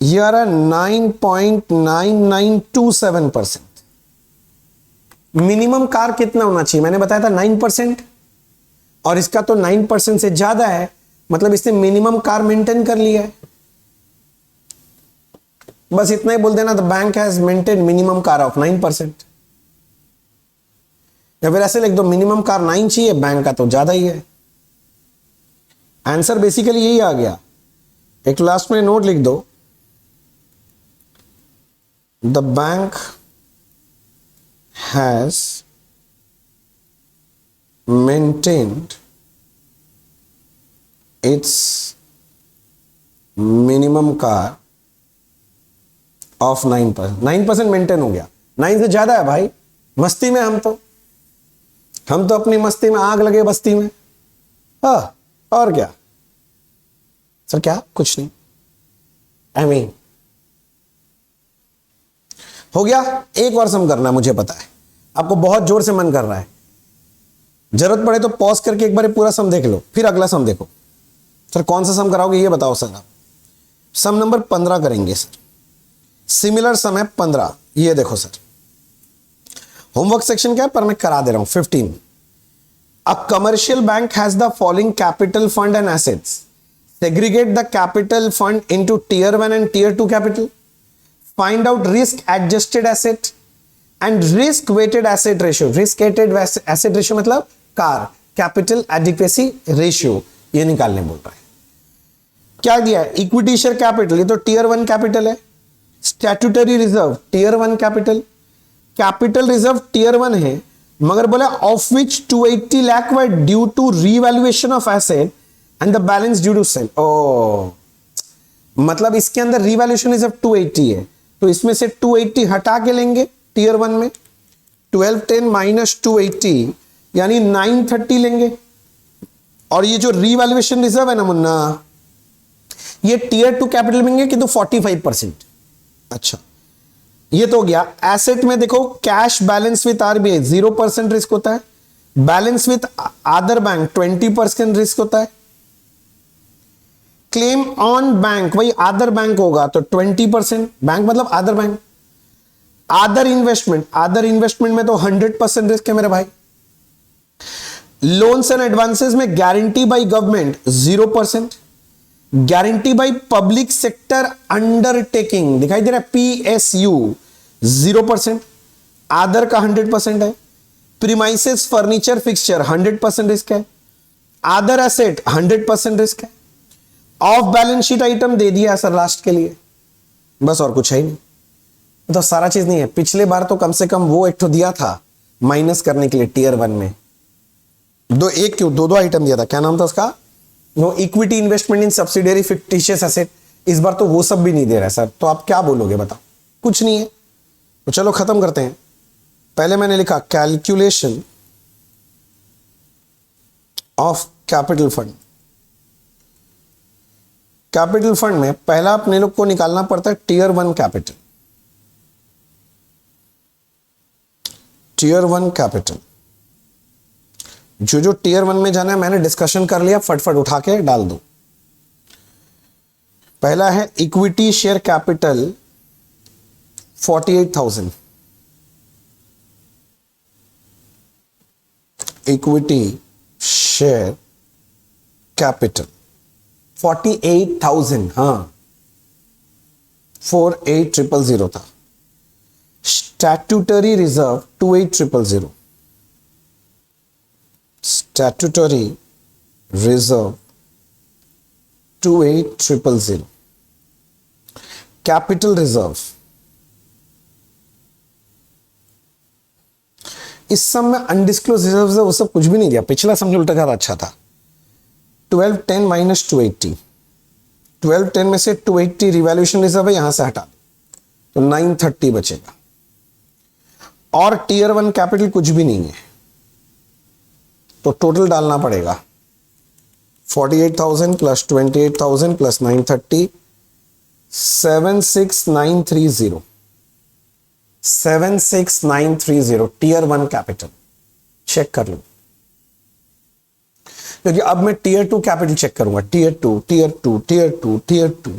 S1: ये आ रहा 9.9927%। मिनिमम कार कितना होना चाहिए, मैंने बताया था 9%, और इसका तो 9% से ज्यादा है, मतलब इसने मिनिमम कार मेंटेन कर लिया है। बस इतना ही बोल देना, the bank has maintain minimum car of 9%, या फिर ऐसे लिख दो मिनिमम कार 9 चाहिए, बैंक का तो ज्यादा ही है। आंसर बेसिकली यही आ गया। एक लास्ट में नोट लिख दो, the bank has maintained its minimum car of 9%। 9% maintain हो गया, 9 से ज्यादा है भाई, मस्ती में हम तो अपनी मस्ती में आग लगे बस्ती में। हाँ, और क्या सर, क्या कुछ नहीं, आई मीन हो गया। एक और सम करना, मुझे पता है आपको बहुत जोर से मन कर रहा है, जरूरत पड़े तो पॉज करके एक बार पूरा सम देख लो, फिर अगला सम देखो। सर कौन सा सम कराओगे ये बताओ सर आप। सम नंबर 15 करेंगे सर, सिमिलर सम है 15, ये देखो सर, होमवर्क सेक्शन क्या है पर मैं करा दे रहा हूं। 15, a commercial bank has the following capital fund and assets, segregate the capital fund into tier 1 and tier 2 capital, find out risk adjusted asset and risk weighted asset ratio। risk weighted asset ratio मतलब car, capital adequacy ratio, ये निकालने बोल रहा है। क्या दिया है, equity share capital, ये तो टियर 1 कैपिटल है, statutory reserve tier 1 capital, capital reserve tier 1 है, मगर बोला of which 280 lakh were due to revaluation of asset and the balance due to sale. ओ मतलब इसके अंदर रीवैल्यूएशन रिजर्व 280 है, तो इसमें से 280 हटा के लेंगे टियर 1 में, 1210 माइनस 280 यानी 930 लेंगे, और ये जो रीवैल्यूएशन रिजर्व है ना मुन्ना, ये टियर 2 कैपिटल में किंतु 45%। अच्छा, ये तो हो गया। एसेट में देखो cash balance with RBI 0% risk होता है, balance with other bank 20% risk होता है, क्लेम ऑन बैंक वही अदर बैंक होगा तो 20%, बैंक मतलब अदर बैंक। अदर इन्वेस्टमेंट में तो 100% रिस्क है मेरे भाई। लोन्स एंड एडवांसेस में guarantee by government 0%, guarantee by public sector undertaking दिखाई दे रहा है PSU 0%, अदर का 100% है, प्रीमाइसेस फर्नीचर फिक्सचर 100% रिस्क है, अदर एसेट 100% रिस्क है, ऑफ बैलेंस शीट आइटम दे दिया सर लास्ट के लिए, बस और कुछ है ही नहीं, तो सारा चीज नहीं है। पिछले बार तो कम से कम वो एक तो दिया था माइनस करने के लिए टियर 1 में, दो आइटम दिया था, क्या नाम था उसका, no equity investment in subsidiary fictitious asset, इस बार तो वो सब भी नहीं दे रहा है सर, तो आप क्या बोलोगे बताओ, कुछ नहीं है। तो चलो खत्म करते हैं। पहले मैंने लिखा calculation of capital fund, capital fund में पहला अपने लोग को निकालना पड़ता है टीयर 1 कैपिटल। टीयर 1 कैपिटल, जो टीयर 1 में जाना है मैंने डिस्कशन कर लिया, फटफट उठा के डाल दो। पहला है equity share capital 48,000, equity share capital 48,000, हाँ 48,000 था। Statutory reserve 28,000, statutory reserve 28,000, capital reserve इस सब में अनडिस्क्लोज रिजर्व है, वो सब कुछ भी नहीं दिया। पिछला समझो उल्टा ज्यादा अच्छा था। 1210 माइनस 280, 1210 में से 280 रिवैल्यूएशन रिजर्व है, यहां से हटा तो 930 बचेगा। और टीयर 1 कैपिटल कुछ भी नहीं है, तो टोटल डालना पड़ेगा 48,000 plus 28,000 plus 930, 76930, 76930 tier 1 capital. Check कर लो, क्योंकि अब मैं टीयर 2 कैपिटल चेक करूंगा। टीयर 2, टीयर 2, टीयर 2, टीयर 2,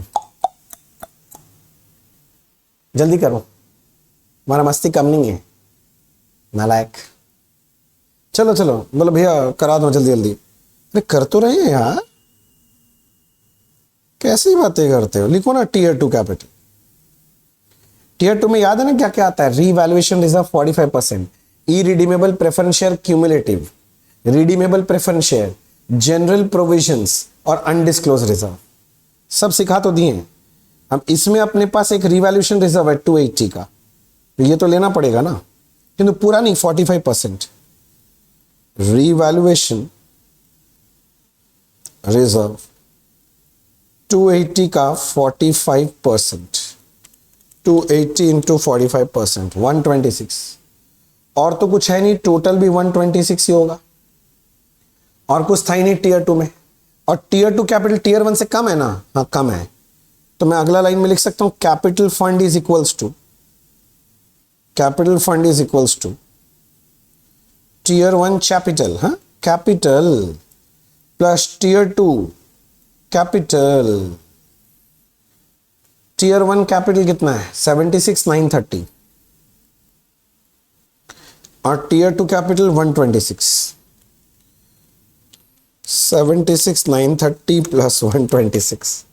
S1: जल्दी करो, हमारा मस्ती कम नहीं है नालायक। चलो चलो बोलो भैया करा दो जल्दी जल्दी। अरे कर तो रहे हैं यार, कैसी बातें करते हो। लिखो ना टीयर 2 कैपिटल। टीयर 2 में याद है ना क्या क्या आता है? रीवैल्यूएशन रिजर्व 45%, ई redeemable preference share cumulative, redeemable preference share, general provisions और अनडिस्क्लोज रिजर्व, सब सिखा तो दिए हैं। अब इसमें अपने पास एक रिवैल्यूएशन रिजर्व है 280 का, तो ये तो लेना पड़ेगा ना, किंतु पूरा नहीं, 45%। रिवैल्यूएशन रिजर्व 280 का 45%, 280 इंटू 45%, 126। और तो कुछ है नहीं, टोटल भी 126 ही होगा, और कुछ था ही नहीं टीयर 2 में। और टीयर 2 कैपिटल टीयर 1 से कम है ना, हाँ कम है, तो मैं अगला लाइन में लिख सकता हूं capital fund is equals to, capital fund is equals to tier 1 capital, हाँ capital plus tier 2 capital. Tier 1 capital कितना है? 76,930 और टीयर 2 कैपिटल 126। 76,930 प्लस 126,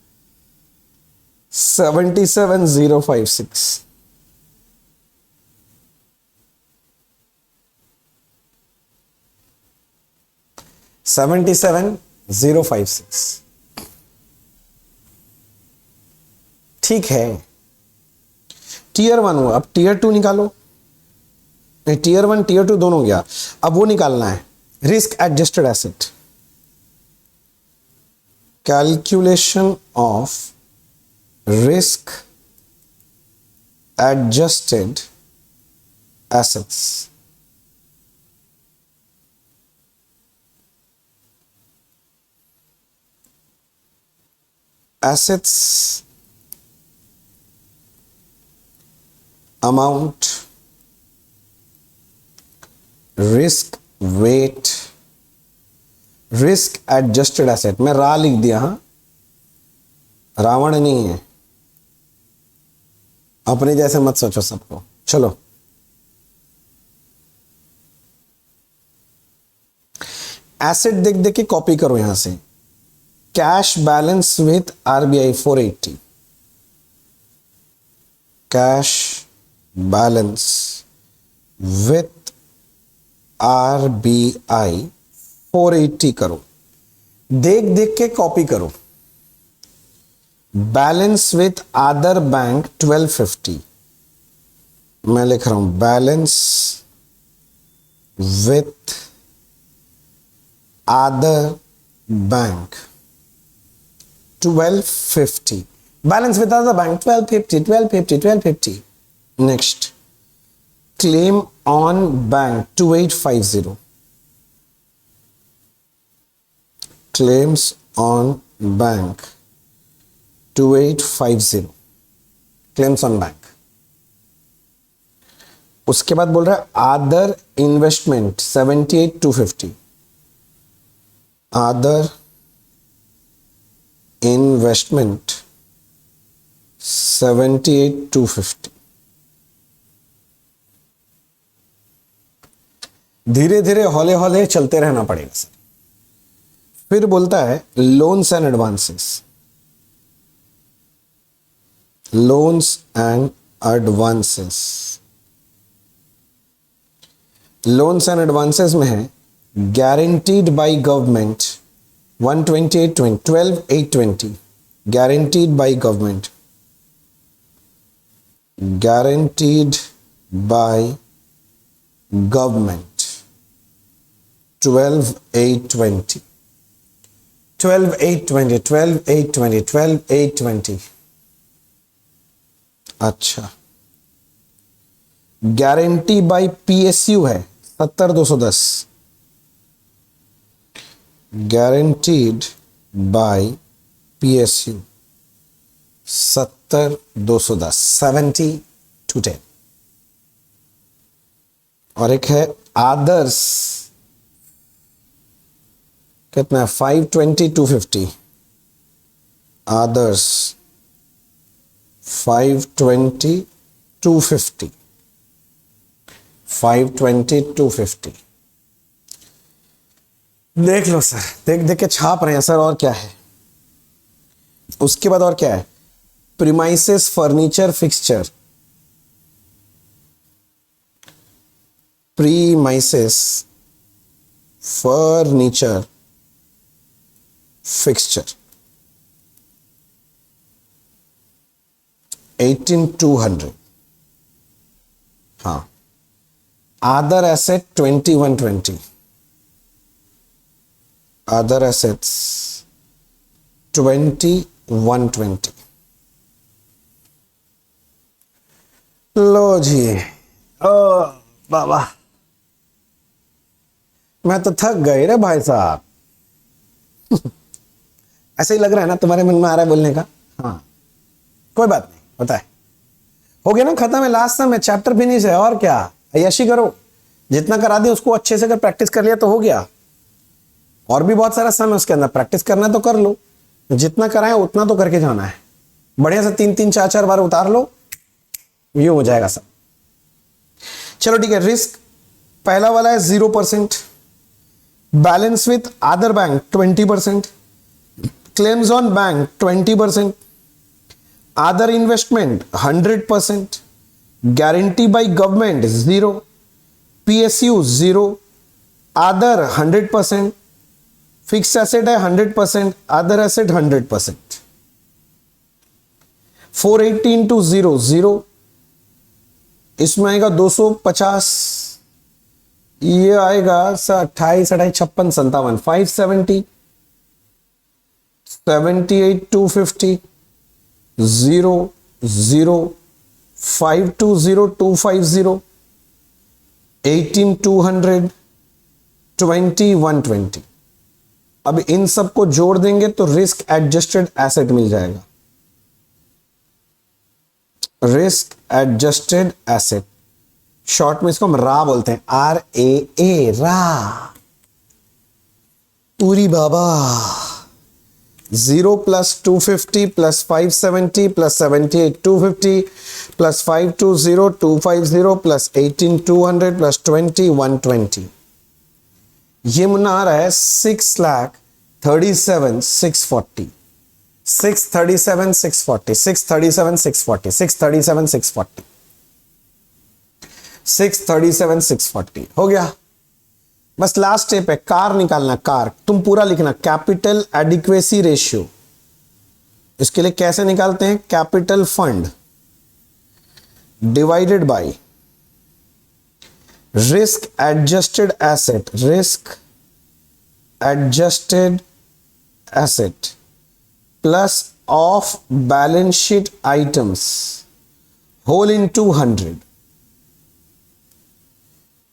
S1: 77,056। $77,056। ठीक है, टीयर 1 हुआ, अब टीयर 2 निकालो। नहीं, टीयर 1 टीयर 2 दोनों गया, अब वो निकालना है risk adjusted asset. Calculation of risk adjusted assets. assets amount, risk weight, risk adjusted asset। मैं रा लिख दिया, हाँ रावण नहीं है, अपने जैसे मत सोचो सबको। चलो एसेट देख देख के कॉपी करो यहां से। Cash balance with RBI 480, cash balance with RBI 480 करो, देख देख के कॉपी करो। बैलेंस विथ अदर बैंक 1250, मैं लिख रहा हूं balance with other bank 1250, balance with other bank 1250, 1250, 1250. Next, claim on bank 2850, claims on bank 2850 claims on bank. उसके बाद बोल रहा है अदर इन्वेस्टमेंट 78,250, अदर इन्वेस्टमेंट 78,250। धीरे धीरे हौले हौले चलते रहना पड़ेगा सर। फिर बोलता है loans and advances, loans and advances. Loans and advances में है guaranteed by government 128,820 guaranteed by government, guaranteed by government 12,820 12,820 12,820 12,820। अच्छा, गारंटी बाय पीएसयू है 70,210, गारंटीड बाय पीएसयू 70,210 70,210। और एक है आदर्स, कितना है 520,250, आदर्स 520,250 520,250। देख लो सर, देख देख के छाप रहे हैं सर। और क्या है उसके बाद? और क्या है? Premises furniture fixture, premises furniture fixture 18,200। हाँ, अदर एसेट 2120, अदर एसेट्स 2120। लो जी, ओ बाबा, मैं तो थक गए रे भाई साहब। ऐसे ही लग रहा है ना, तुम्हारे मन में आ रहा है बोलने का? हाँ, कोई बात नहीं, होता है। हो गया ना, खत्म है, लास्ट में चैप्टर फिनिश है। और क्या, अय्याशी करो। जितना करा दिया उसको अच्छे से अगर प्रैक्टिस कर लिया तो हो गया। और भी बहुत सारा समय उसके अंदर, प्रैक्टिस करना तो कर लो, जितना कराए उतना तो करके जाना है। बढ़िया से 3-3 4-4 बार उतार लो, यूं हो जाएगा सब। चलो ठीक है। रिस्क पहला वाला है 0%, balance with other bank 20%, claims on bank 20%, other investment 100%, guarantee by government 0, PSU 0, other 100%, fix asset है 100%, अदर एसेट 100%। 480 इंटू 0 0, इसमें आएगा 250, ये आएगा 28 28 56 57 570, 78,250 0 0 520 250 18,200 2120। अब इन सबको जोड़ देंगे तो रिस्क एडजस्टेड एसेट मिल जाएगा। रिस्क एडजस्टेड एसेट, शॉर्ट में इसको हम रा बोलते हैं, RAA, रा। पूरी बाबा 0 plus 250 plus 570 plus 78,250 plus 520 250 plus 18,200 plus 2120। ये मुन्ना आ रहा है 6,37,640 637,640 637,640 637,640 637,640 हो गया। बस लास्ट स्टेप है, कार निकालना। कार तुम पूरा लिखना, कैपिटल एडिक्वेसी रेशियो। इसके लिए कैसे निकालते हैं? Capital fund divided by risk adjusted asset, risk adjusted asset plus off balance sheet items whole into 100।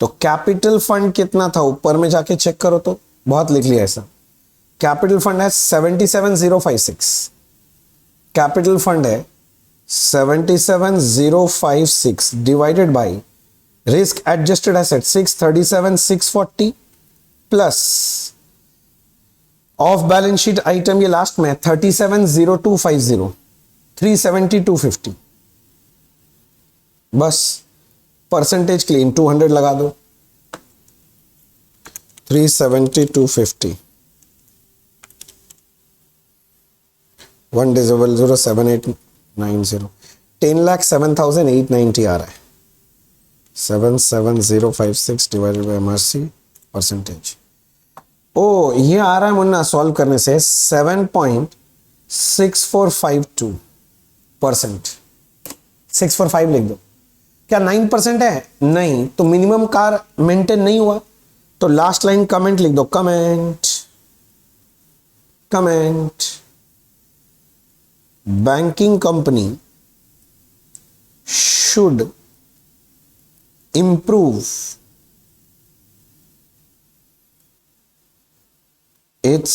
S1: तो कैपिटल फंड कितना था? ऊपर में जाके चेक करो तो बहुत लिख लिया ऐसा। कैपिटल फंड है 77,056, कैपिटल फंड है 77,056 divided by risk adjusted asset 637,640 plus off balance sheet item ये लास्ट में 37,0250 370,250 बस परसेंटेज क्लीन 200 लगा दो 370,250 1,07890 10,07,890 आ रहा है 77056 डिवाइडेड बाई एमआरसी परसेंटेज। ओ ये आ रहा है मुन्ना सॉल्व करने से 7.6452%। 645 लिख दो। क्या 9% है? नहीं, तो मिनिमम कार मेंटेन नहीं हुआ। तो लास्ट लाइन कमेंट लिख दो, comment banking company should improve its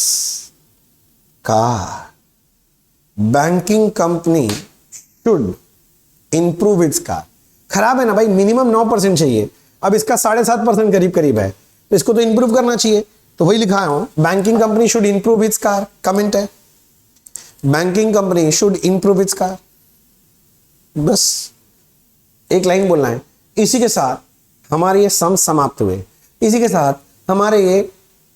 S1: car. Banking company should improve its car. खराब है ना भाई, मिनिमम 9% चाहिए, अब इसका 7.5% करीब करीब है, तो इसको तो इंप्रूव करना चाहिए, तो वही लिखा हूं, banking company should improve its car. Comment है banking company should improve its car, बस एक लाइन बोलना है। इसी के साथ हमारे ये सम समाप्त हुए, इसी के साथ हमारे ये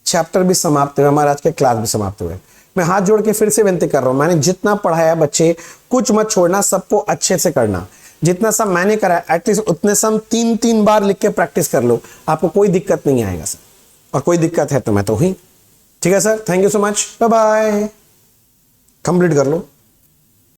S1: चैप्टर भी समाप्त हुए, हमारे आज के क्लास भी समाप्त हुए। मैं हाथ जोड़ के फिर से विनती कर रहा हूं, मैंने जितना पढ़ाया बच्चे कुछ मत छोड़ना, सबको अच्छे से करना। जितना सब मैंने करा एटलीस्ट उतने सम 3-3 बार लिख के प्रैक्टिस कर लो, आपको कोई दिक्कत नहीं आएगा सर, और कोई दिक्कत है तो मैं तो ही। ठीक है sir, thank you so much, bye bye. Complete कर लो।